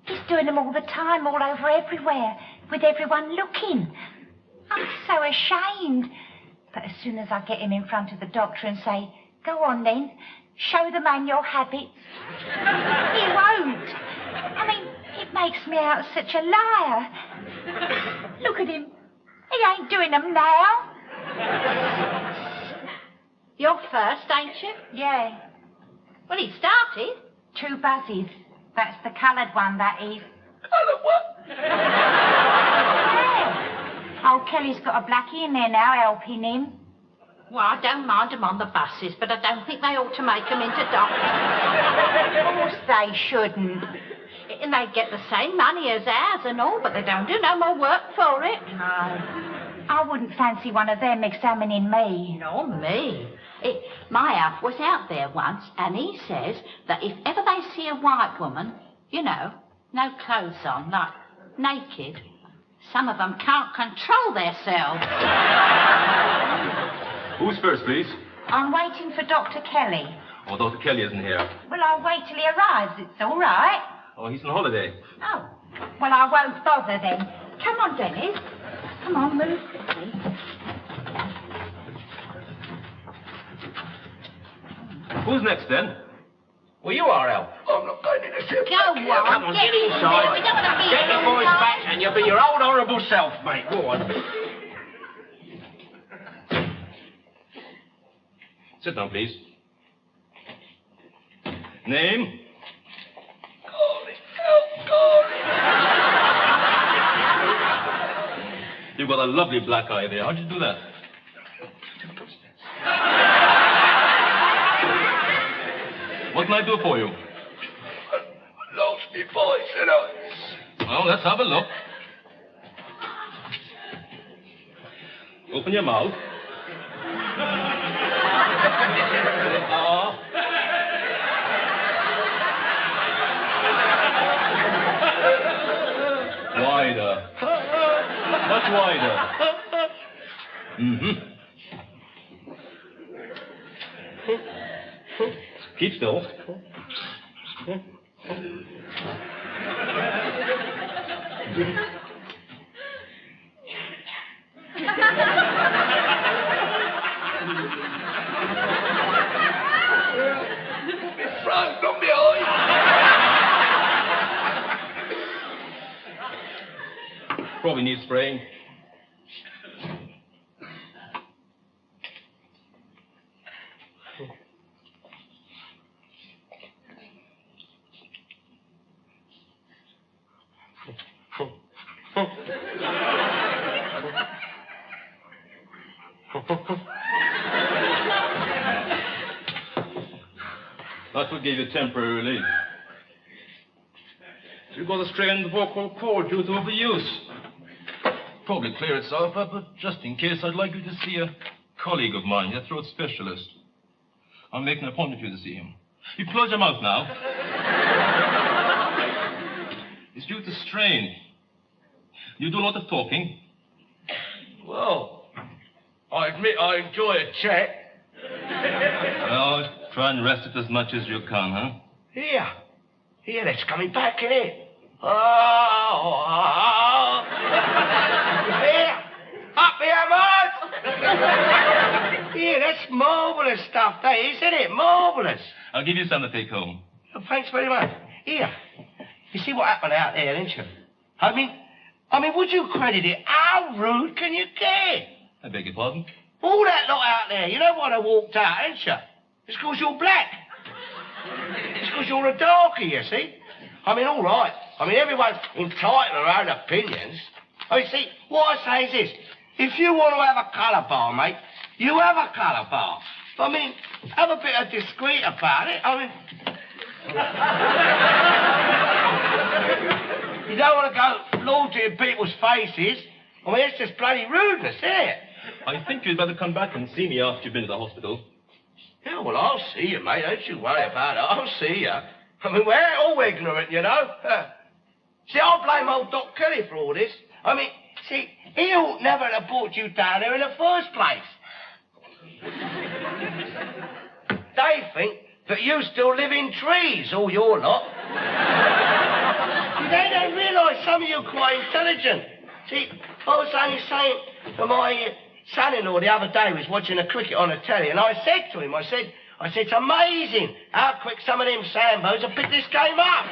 He's doing them all the time, all over everywhere, with everyone looking. I'm so ashamed. But as soon as I get him in front of the doctor and say, go on then, show the man your habits, he won't. I mean, it makes me out such a liar. Look at him. He ain't doing them now. You're first, ain't you? Yeah. Well, he started. 2 buses. That's the coloured one, that is. Coloured what? Yeah. Old Kelly's got a blackie in there now helping him. Well, I don't mind them on the buses, but I don't think they ought to make them into doctors. Of course they shouldn't. And they get the same money as ours and all, but they don't do no more work for it. No. I wouldn't fancy one of them examining me. Nor me. My Alf was out there once, and he says that if ever they see a white woman, you know, no clothes on, like naked, some of them can't control themselves. Who's first, please? I'm waiting for Dr. Kelly. Oh, Dr. Kelly isn't here. Well, I'll wait till he arrives. It's all right. Oh, he's on holiday. Oh. Well, I won't bother then. Come on, Dennis. Come on, move quickly. Who's next, then? Well, you are, Alf. I'm not going in the ship. Go on, Come on, get inside. We don't want to be Get the boys inside. back and you'll be your old horrible self, mate. Go on. Sit down, please. Name? You've got a lovely black eye there. How'd you do that? What can I do for you? Lost me voice, you know. Well, let's have a look. Open your mouth. Wider. Much wider. Mm-hmm. Keep still. Front, not behind. Probably needs spraying. That will give you temporary relief. You've got a strained vocal cord due to overuse. Probably clear itself up, but just in case, I'd like you to see a colleague of mine, a throat specialist. I'll make an appointment for you to see him. You close your mouth now. It's due to strain. You do a lot of talking. Well, I admit I enjoy a chat. Well, try and rest it as much as you can, huh? Here, that's coming back, isn't it? Here, up here, mate! Here, that's marvellous stuff, that is, isn't it? Marvellous. I'll give you some to take home. Oh, thanks very much. Here, you see what happened out there, didn't you? I mean, would you credit it? How rude can you get? I beg your pardon? All that lot out there, you know why they walked out, ain't you? It's because you're black. It's because you're a darkie, you see. I mean, all right. I mean, everyone's entitled to their own opinions. I mean, see, what I say is this. If you want to have a colour bar, mate, you have a colour bar. I mean, have a bit of discreet about it. I mean... you don't want to go launching in people's faces. I mean, it's just bloody rudeness, isn't it? I think you'd better come back and see me after you've been to the hospital. Yeah, well, I'll see you, mate. Don't you worry about it. I'll see you. I mean, we're all ignorant, you know. See, I blame old Doc Kelly for all this. I mean, see, he ought never have brought you down here in the first place. They think that you still live in trees, all your lot. They don't realise some of you are quite intelligent. See, I was only saying to my son-in-law the other day, was watching the cricket on the telly, and I said to him, I said, it's amazing how quick some of them Sambos have picked this game up.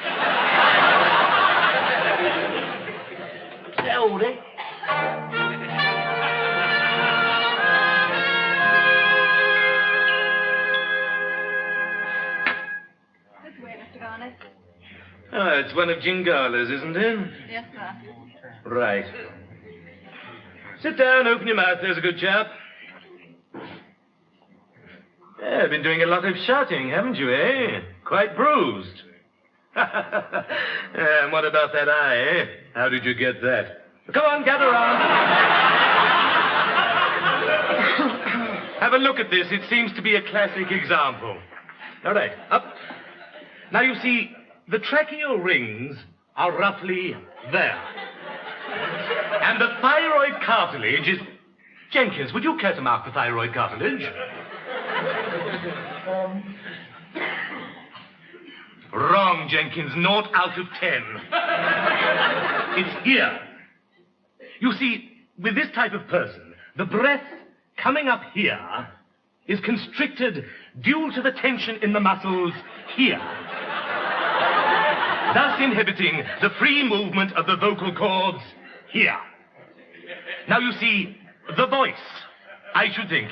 Is that all then? This way, Mr. Garnett. Ah, it's one of Jingala's, isn't it? Yes, sir. Right. Sit down, open your mouth, there's a good chap. Yeah, been doing a lot of shouting, haven't you, eh? Quite bruised. And what about that eye, eh? How did you get that? Come on, gather round. Have a look at this. It seems to be a classic example. All right, up. Now, you see, the tracheal rings are roughly there. And the thyroid cartilage is... Jenkins, would you care to mark the thyroid cartilage? Wrong, Jenkins. 0 out of 10. It's here. You see, with this type of person, the breath coming up here is constricted due to the tension in the muscles here, thus inhibiting the free movement of the vocal cords here. Now, you see, the voice, I should think.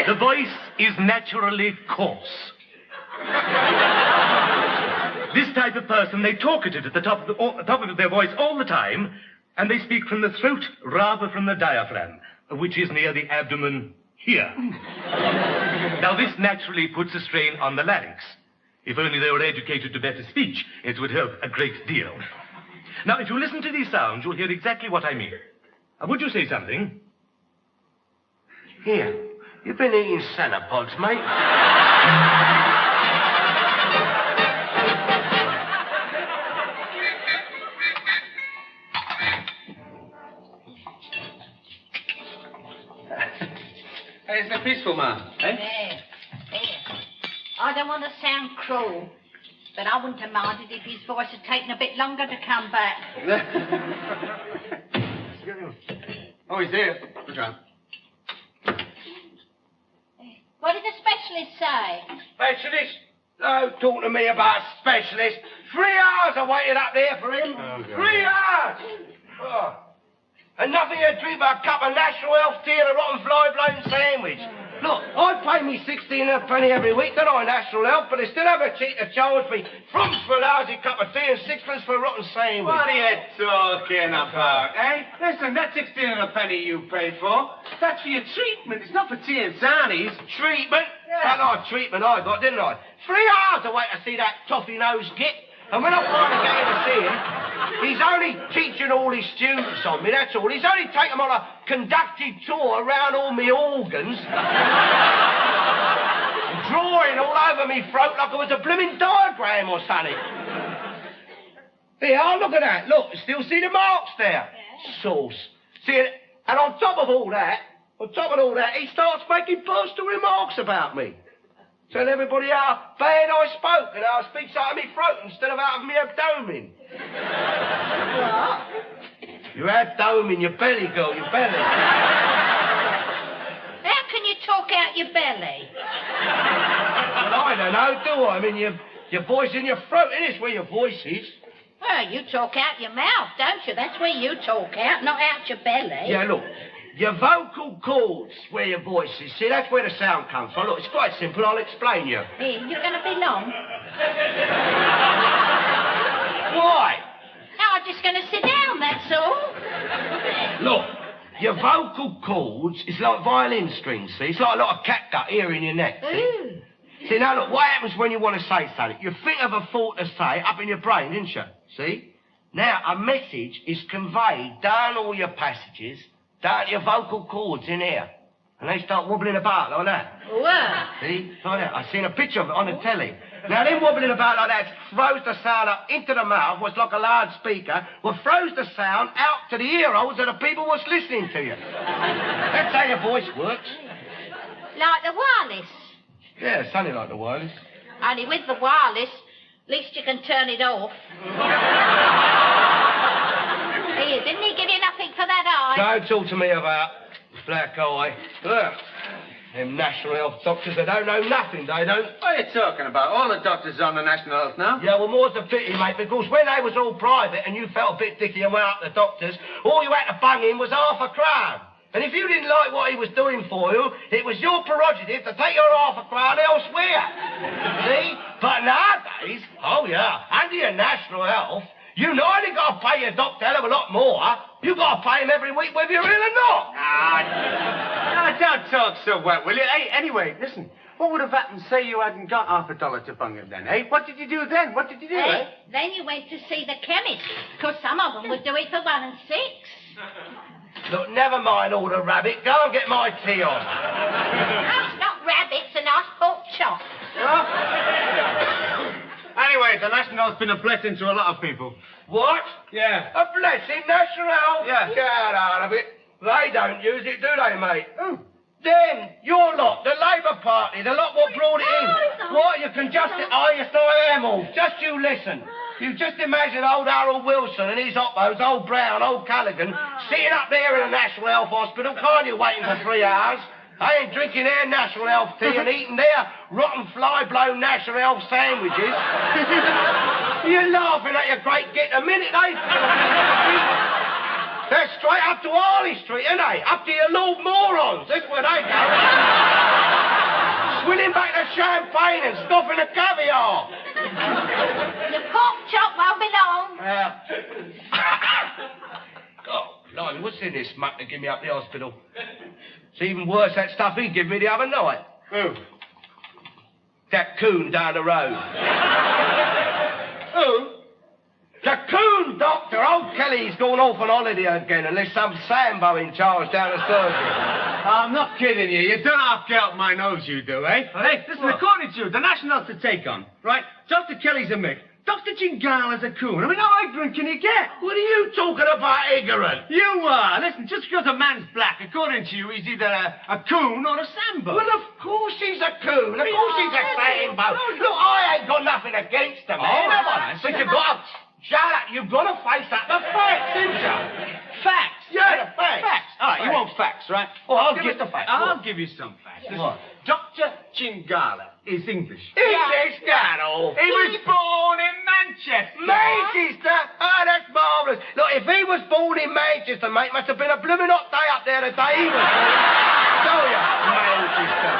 The voice is naturally coarse. This type of person, they talk at it at the top of their voice all the time, and they speak from the throat rather from the diaphragm, which is near the abdomen here. Now, this naturally puts a strain on the larynx. If only they were educated to better speech, it would help a great deal. Now, if you listen to these sounds, you'll hear exactly what I mean. Would you say something? Here, you've been eating Centrepods, mate. Hey, it's a peaceful man, eh? There. I don't want to sound cruel, but I wouldn't have minded if his voice had taken a bit longer to come back. Oh, he's here. Look out. What did the specialist say? Specialist? Don't talk to me about specialist. 3 hours I waited up there for him. Oh, 3 hours! Oh. And nothing to drink but a cup of National Health tea and a rotten fly-blown sandwich. Look, I pay me 16 and a penny every week, don't I, National Health, but they still have a cheat to charge me frumps for a lousy cup of tea and 6pence for a rotten sandwich. What are you talking about, eh? Listen, that 16 and a penny you paid for, that's for your treatment. It's not for tea and sarnies. Treatment? Yeah. That nice treatment I got, didn't I? 3 hours to wait to see that toffee-nosed git. And when I finally get in to see him, he's only teaching all his students on me, that's all. He's only taken them on a conducted tour around all my organs. Drawing all over me throat like it was a blooming diagram or something. Here, look at that. Look, still see the marks there? Sauce. See, and on top of all that, he starts making personal remarks about me. Tell everybody how bad I spoke and how I speak out of my throat instead of out of my abdomen. What? Your abdomen, your belly, girl, your belly. How can you talk out your belly? Well, I don't know, do I? I mean, your voice in your throat, isn't it? It's where your voice is. Well, you talk out your mouth, don't you? That's where you talk out, not out your belly. Yeah, look, Your vocal cords, where your voice is. See, that's where the sound comes from. Look, it's quite simple. I'll explain you. Here, you're going to be long. Why? No, I'm just going to sit down, that's all. Look, your vocal cords is like violin strings, see? It's like a lot of catgut here in your neck, see? Ooh. See, now look, what happens when you want to say something? You think of a thought to say up in your brain, didn't you? See? Now, a message is conveyed down all your passages, down to your vocal cords in here. And they start wobbling about like that. Wow. See? Like that. I've seen a picture of it on the telly. Now, them wobbling about like that throws the sound up into the mouth, what's like a large speaker, well, throws the sound out to the ear holes of the people what's listening to you. That's how your voice works. Like the wireless. Yeah, something like the wireless. Only with the wireless, at least you can turn it off. Here, didn't he give you nothing for that eye? Don't talk to me about black eye. Ugh. Them National Health doctors, they don't know nothing, they don't. What are you talking about? All the doctors are on the National Health now. Yeah, well, more's the pity, mate, because when they was all private and you felt a bit dicky and went up to the doctors, all you had to bung in was £0.50. And if you didn't like what he was doing for you, it was your prerogative to take your £0.50 elsewhere. See? But nowadays, oh yeah, under your National Health, you not only got to pay your doctor a hell of a lot more, you got to pay him every week whether you're ill or not. Don't talk so wet, will you? Hey, anyway, listen. What would have happened, say you hadn't got $50 to bung him then, eh? What did you do then? What did you do, eh? Then you went to see the chemist, because some of them would do it for 1 and 6. Look, never mind all the rabbit. Go and get my tea on. That's not rabbits, a nice pork chop. Anyway, the National Health's been a blessing to a lot of people. What? Yeah. A blessing, National Health? Yeah. Get out of it. They don't use it, do they, mate? Who? Them, your lot, the Labour Party, the lot what brought it in. What, you can just... Oh, yes, I am all. Just you listen. You just imagine old Harold Wilson and his oppos, old Brown, old Callaghan, sitting up there in a National Health hospital, can't you, waiting for 3 hours? They ain't drinking their National Health tea and eating their rotten fly-blown National Health sandwiches. You're laughing at your great git a minute, eh? They're straight up to Harley Street, ain't they? Up to your Lord Morons. That's where they go. Swilling back the champagne and stuffing the caviar. The pork chop won't be long. Oh, blimey, what's in this muck to give me up the hospital? It's even worse, that stuff he gave me the other night. Who? That coon down the road. Who? The coon doctor. Old Kelly's gone off on holiday again and there's some Sambo in charge down the circuit. I'm not kidding you. You don't have to out my nose, you do, eh? Hey, listen, according to you, the National Health to take on, right? Dr. Kelly's a mick. Dr. Chingala's a coon. I mean, how ignorant can you get? What are you talking about, ignorant? You are. Listen, just because a man's black, according to you, he's either a coon or a Sambo. Well, of course he's a coon. Of course he's a Sambo. Look, I ain't got nothing against the man, have I? But you've got to... Shut up. You've got to face up the facts, haven't you? Facts? Yeah, the facts. Facts. All right, you want facts, right? Well, I'll give the facts. I'll give you some facts. What? Dr. Chingala is English. English, Carol. He was born in Manchester. Manchester? Oh, that's marvellous. Look, if he was born in Manchester, mate, must have been a blooming hot day up there the day he was born. Tell ya, Manchester.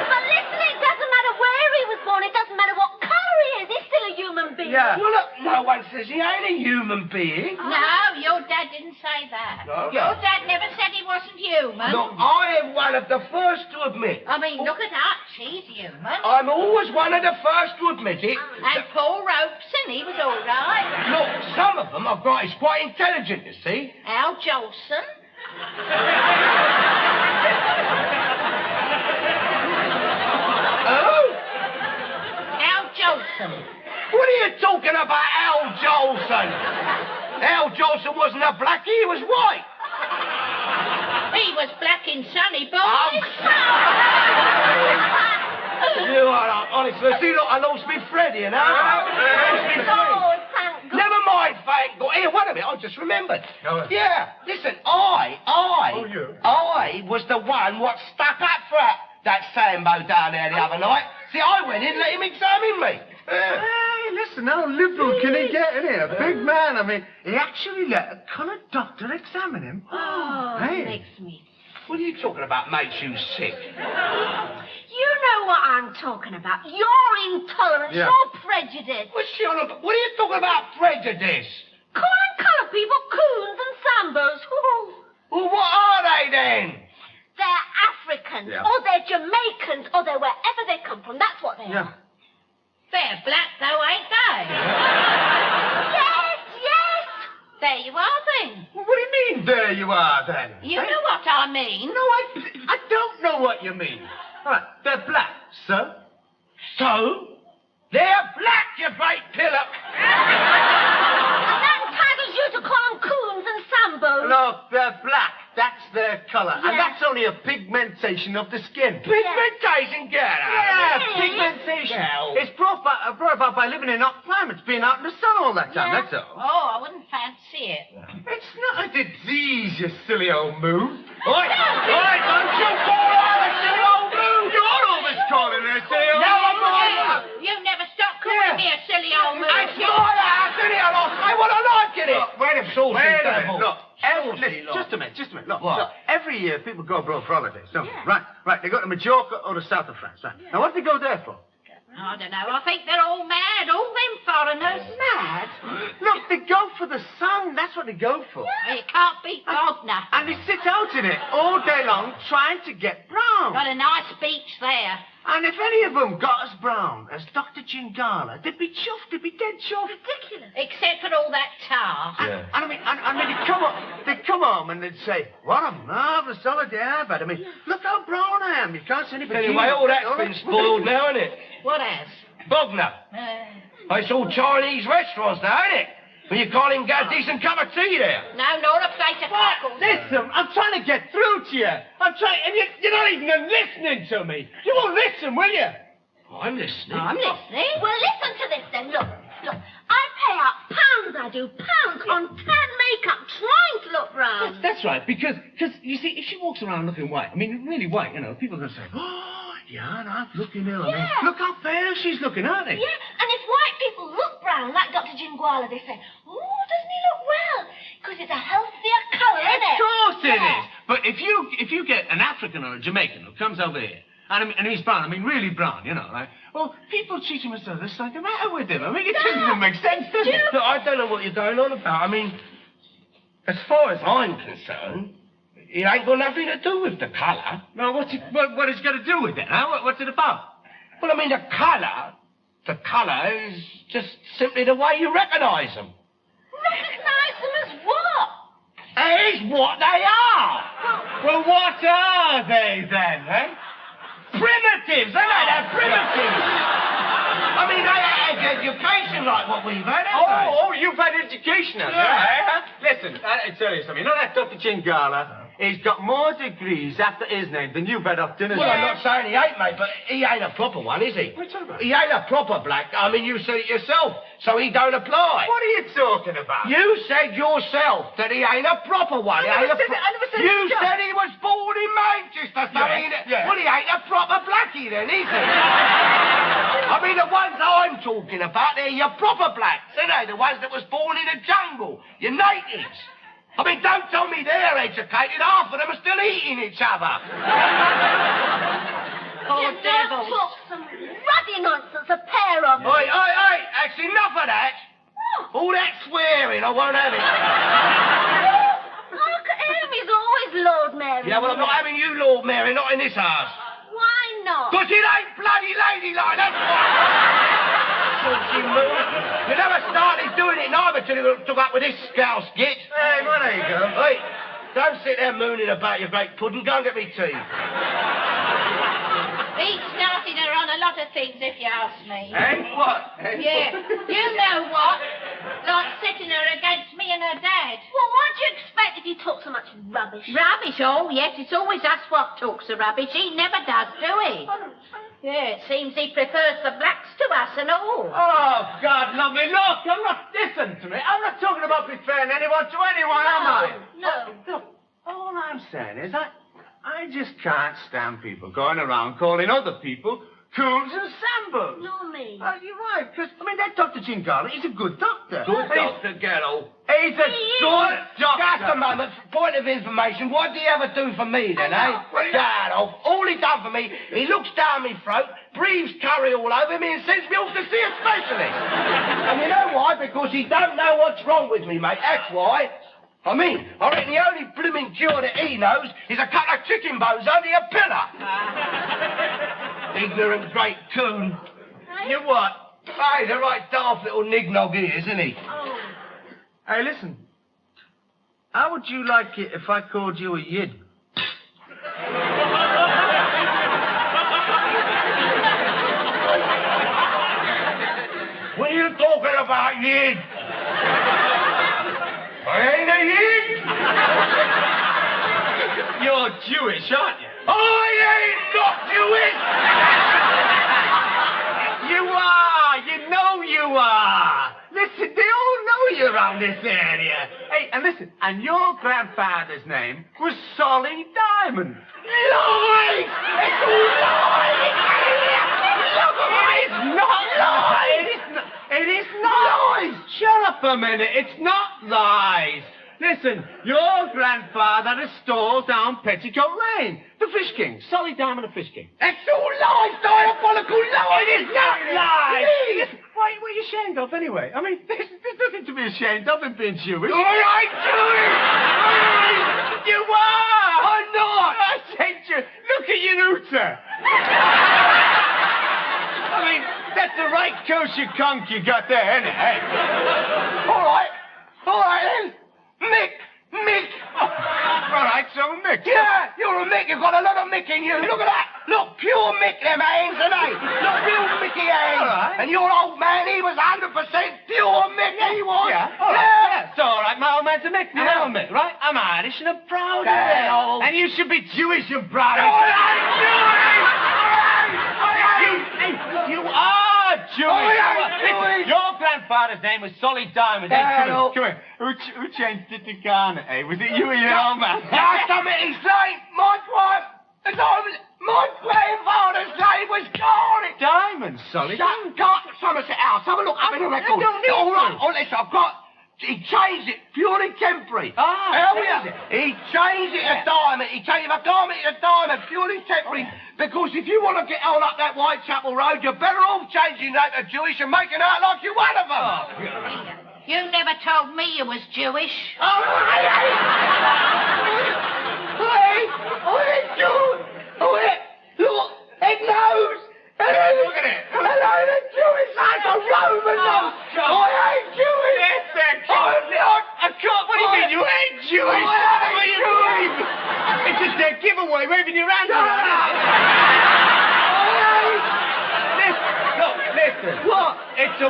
But listen, it doesn't matter where he was born. It doesn't matter what colour he is. He's still a human being. Yeah. Well, look, no one says he ain't a human being. No, your dad didn't say that. No. Your dad never said he wasn't human. Look, I am one of the first to admit. I mean, look at Hutch, he's human. I'm always one of the first to admit it. And Paul Robeson, he was all right. Look, some of them I've got is quite intelligent, you see. Al Jolson. Oh? Al Jolson. What are you talking about, Al Jolson? Al Jolson wasn't a blackie, he was white. He was black in sunny boys. You are, honestly, see, look, I lost me Freddy, you know? Never mind, thank God. Here, wait a minute, I just remembered. Yeah, listen, I was the one what stuck up for that Sambo down there the other night. See, I went in and let him examine me. Hey, listen, how liberal can he get, in here? A big man, I mean, he actually let a coloured doctor examine him. Oh, Hey. makes me... What are you talking about makes you sick? You know what I'm talking about. Your intolerance, Yeah. your prejudice. What's she on about? What are you talking about prejudice? Calling coloured people coons and sambos. Well, what are they then? They're Africans, Yeah. or they're Jamaicans, or they're wherever they come from. That's what they are. They're black, though, ain't they? Yes, yes. There you are, then. Well, what do you mean, there you are, then? You know what I mean. No, I don't know what you mean. All right, they're black, so? So? They're black, you great pillar. And that entitles you to call them coons and sambos. No, they're black. That's their colour. And Yeah. that's only a pigmentation of the skin. Pigmentation, get out Yeah, of here. pigmentation. Hell. It's brought about by living in hot climates, being out in the sun all that time, that's all. Oh, I wouldn't fancy it. It's not a disease, you silly old moo. Oi, don't you call her a silly old moo. You're always calling her a silly old No, I'm moo. not. You never stop calling me a silly old moose. It's my house, isn't it? I'll say what I like in it. Look, wait a minute. Saucy Wait a devil. minute. Look, Saucy lot. just a minute. Look, What? look, every year people go abroad for holidays, don't they? Right. They go to Majorca or the south of France, right? Now, what do they go there for? I don't know. I think they're all mad. All them foreigners. Mad? Look, they go for the sun. That's what they go for. Well, you can't beat Wagner. And they sit out in it all day long trying to get brown. Got a nice beach there. And if any of them got as brown as Dr. Gingala, they'd be chuffed. They'd be dead chuffed. Ridiculous. Except for all that tar. And I mean, they'd come home and they'd say, "What a marvellous holiday I've had. I mean, look how brown I am. You can't see any bikini." Anyway, all that's been spoiled now, isn't it? What has? Wagner. It's all Chinese restaurants now, isn't it? When you can't even get a decent cup of tea there. No, nor a plate of cockles. Listen, I'm trying to get through to you. I'm trying, and you're not even listening to me. You won't listen, will you? I'm listening. I'm listening. Well, listen to this then. Look. I pay out pounds, I do, pounds on tan makeup trying to look brown. That's right, because you see, if she walks around looking white, I mean, really white, you know, people are going to say, "Oh, yeah, I'm looking ill. I mean, Yeah. look how pale she's looking, aren't they?" Yeah, and if white people look brown, like Dr. Jinguala, they say, "Oh, doesn't he look well?" Because it's a healthier colour, isn't it? Of course it Yeah. is. But if you get an African or a Jamaican who comes over here, and he's brown, I mean, really brown, you know, like, well, people treat him as though there's something the matter with him. I mean, it doesn't make sense, does it? Look, I don't know what you're going on about. I mean, as far as I'm concerned, it ain't got nothing to do with the colour. No, what it's got to do with it, huh? What's it about? Well, I mean, the colour is just simply the way you recognise them. Recognise them as what? It is what they are. Well, what are they then, eh? Primitives, ain't they? They're primitives. I mean, they had education like what we've had, haven't they? Oh, you've had education, have you? Yeah. Listen, I'll tell you something. You know that Dr. Chingala? He's got more degrees after his name than you've had off dinner. Well, I'm not saying he ain't, mate, but he ain't a proper one, is he? What are you talking about? He ain't a proper black. I mean, you said it yourself, so he don't apply. What are you talking about? You said yourself that he ain't a proper one. I never said You he was. said he was born in Manchester, so well, he ain't a proper blackie then, is he? I mean, the ones I'm talking about, they're your proper blacks, aren't they? The ones that was born in the jungle, your natives. I mean, don't tell me they're educated. Half of them are still eating each other. Poor You devils. talk some ruddy nonsense, a pair of them. Oi, that's enough of that. All that swearing, I won't have it. Look at him, he's always Lord Mary. Yeah, well, I'm not having you, Lord Mary, not in this house. Why not? Because it ain't bloody ladylike, that's why. You never started doing it neither till you took up with this scouse git. Hey, well, there you go. Hey, don't sit there mooning about your great pudding. Go and get me tea. He started her on a lot of things, if you ask me. Eh? What? Yeah, you know what? Like setting her against me and her dad. Well, what do you expect if you talk so much rubbish? Rubbish, oh, yes, it's always us what talks the rubbish. He never does, do he? Yeah, it seems he prefers the blacks to us and all. Oh, God, love me. Look, I'm not listening to me. I'm not talking about preferring anyone to anyone, am I? No. Look, all I'm saying is I just can't stand people going around calling other people Coons and Sambos. Not me. You're right, because, I mean, that Dr. Jim Garnett, he's a good doctor. Good doctor, Gerald. He's a good doctor. Just a moment, point of information. What did he ever do for me then, eh? Gerald, all he done for me, he looks down my throat, breathes curry all over me and sends me off to see a specialist. And you know why? Because he don't know what's wrong with me, mate. That's why. I mean, I reckon the only blooming cure that he knows is a couple of chicken bones under a pillar. Ignorant great coon. You what? Hey, the right daft little nignog he is, isn't he? Oh. Hey, listen. How would you like it if I called you a yid? What are you talking about, yid? I ain't a yid. You're Jewish, aren't you? I ain't not Jewish. You are. You know you are. Listen, they all know you around this area. Hey, and listen, and your grandfather's name was Solly Diamond. Lies! It's all lies! Look at me! It's not lies! It is not lies! Shut up a minute. It's not lies. Listen, your grandfather had a stall down Petticoat Lane. The Fish King. Solly Diamond, the Fish King. It's all lies, diabolical lies! It is not lies! Listen, what are you ashamed of, anyway? I mean, there's nothing to be ashamed of in being Jewish. I ain't Jewish! You are! I'm not! I said you. Look at your Uta. I mean, that's the right kosher conch you got there, isn't it? Hey. All right then. Mick! All right, so Mick. Yeah, you're a Mick. You've got a lot of Mick in you. Look at that. Look, pure Mick, them hands, ain't they? Look, real Mickey hands. All right. And your old man, he was 100% pure Mick, he was. Yeah, all right. Yeah, it's all right. My old man's a Mick. You know Mick, right? I'm Irish and I'm proud of it. And you should be Jewish and proud of it. You are Jewish. Your grandfather's name was Solly Diamond. Come here. Who changed it to Garnett, eh? Was it you or your old man? That's something he's saying. My grandfather's name was Garnett. Diamond, Solly. Somerset House. Have a look up in the record. All right, listen, I've got... He changed it, purely temporary. He changed it to Diamond. He changed it from Garnett to Diamond, purely temporary. Because if you want to get on up that Whitechapel Road, you're better off changing that to Jewish and making out like you're one of them. You never told me you was Jewish. I ain't Jewish. Look, it knows. Look at it. And it ain't a Jewish. That's a Roman nose. I ain't Jewish. What do you mean? You ain't Jewish? What do you mean? It's just a giveaway, waving your hand around. Listen. What? It's a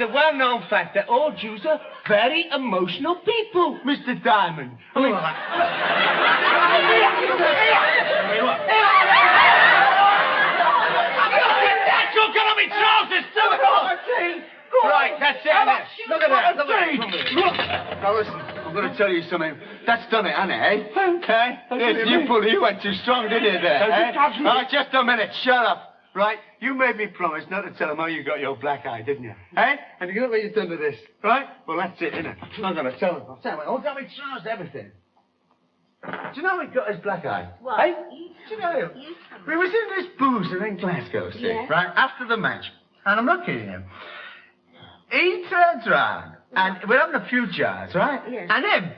well-known fact that all Jews are very emotional people, Mr. Diamond. I mean... You're gonna be trousers too! Right, that's it. Look at that. Now listen, I'm going to tell you something. That's done it, hasn't it, eh? Okay. Yes, you went too strong, didn't you, there? Eh? Right, just a minute. Shut up. Right? You made me promise not to tell him how you got your black eye, didn't you? Eh? And you know what you've done to this, right? Well, that's it, innit? I'm not going to tell him. I'll tell him. I'll tell me trousers, everything. Do you know how he got his black eye? What? Eh? Do you know? We was in this boozer in Glasgow, see? Yeah. Right? After the match. And I'm not kidding you. He turns round, and we're having a few jars, right? Yes. And him,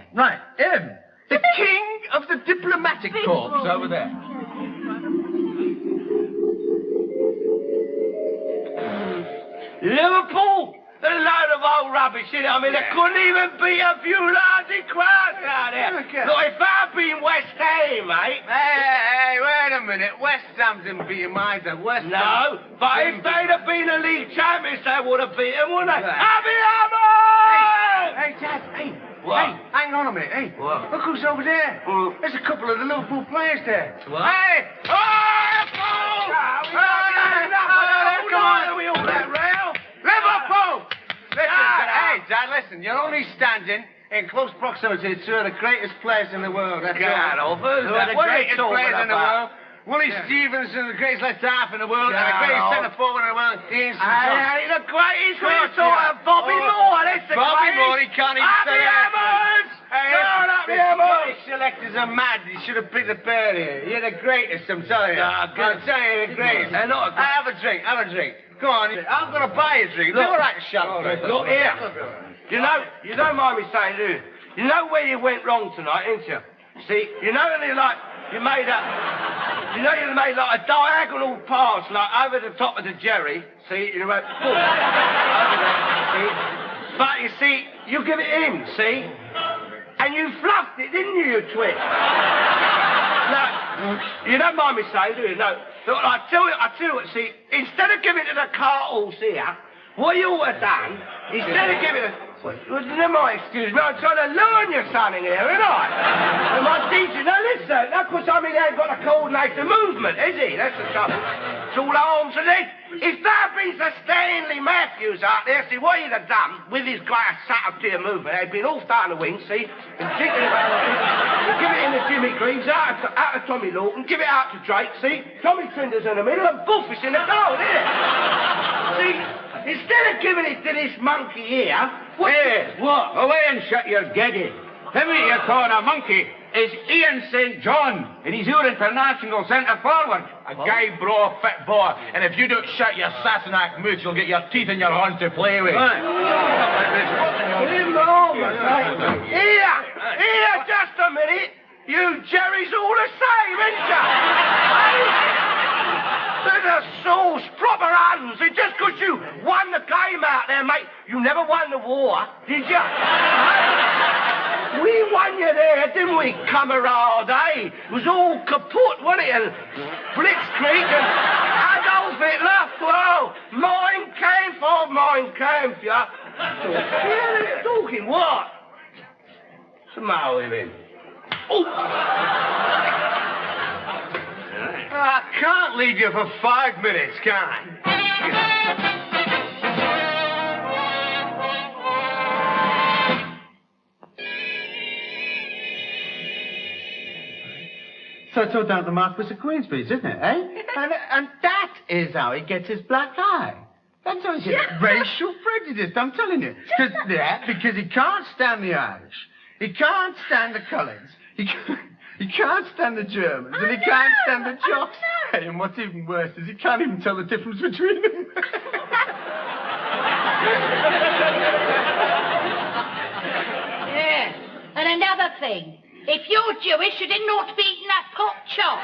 the king of the diplomatic corps over there. Liverpool? A load of old rubbish, innit? I mean, there couldn't even be a few lousy crowds out there. Look, if I'd been West Ham, mate. Hey, wait a minute. West Ham's in beating minds at West Ham. No, but if they'd have been the league champions, they would have beaten, wouldn't they? Happy Hey, Dad, hey. What? Hey, hang on a minute, hey. What? Look who's over there. There's a couple of the Liverpool players there. What? Hey! Oh, Liverpool! Listen, hey, Dad, listen. You're only standing in close proximity to two of the greatest players in the world. That's all. God, Two of the greatest players in the world. Willie Stevenson, the greatest left half in the world, and the greatest centre forward in the world. He's the greatest sort of Bobby Moore. That's the Bobby greatest. Moore, he can't even say that. Turn up the Hammers! The selectors are mad. He should have picked the bird here. You're the greatest, I'm telling you. I'm telling you, you're the greatest. Have a drink, have a drink. Go on, I'm going to buy you a drink. Look, all right, shut up. Look here. You don't mind me saying, do you? You know where you went wrong tonight, ain't you? See, you made like a diagonal pass, like over the top of the Jerry. See, you went boom, over there. See, but you see, you give it him. See, and you fluffed it, didn't you, you twit? No, you don't mind me saying, do you? No. Look, I tell you what. See, instead of giving it to the cart horse here, what you ought to done, instead of giving it. Never mind, excuse me, I'm trying to learn your son in here, ain't I? Am I teaching? Now listen, that's because he ain't got to coordinate the movement, is he? That's the trouble. It's all arms and legs. If that had been Sir Stanley Matthews out there, see, what he'd have done with his glass subtlety of movement, he'd been off down the wing, see, and thinking about it, give it in to Jimmy Greaves, out to Tommy Lawton, give it out to Drake, see, Tommy Trinder's in the middle, and boof, it's in the goal, isn't it? See, instead of giving it to this monkey here, Hey, what? Away and shut your geddy. Him you call a monkey is Ian St. John, and he's your international centre forward. A guy, bro, fit boy, and if you don't shut your Sassenach mouth, you'll get your teeth in your horn to play with. Here, just a minute. You Jerry's all the same, ain't you? There's a sauce, proper hands. It's just because you won the game out there, mate. You never won the war, did you? We won you there, didn't we, camarade, eh? It was all kaput, wasn't it? And Blitzkrieg and Adolf Hitler. Well, Mein Kampf, yeah. Yeah, talking what? What's the matter with him? Oh! I can't leave you for 5 minutes, can I? So I told down the Marquis of Queensberry's, isn't it, eh? And that is how he gets his black eye. That's how he gets racial prejudice, I'm telling you. Because he can't stand the Irish. He can't stand the Cullens. He can't stand the Germans, and he can't stand the Jocks. Hey, and what's even worse is he can't even tell the difference between them. Yes. And another thing. If you're Jewish, you didn't ought to be eating that pork chop.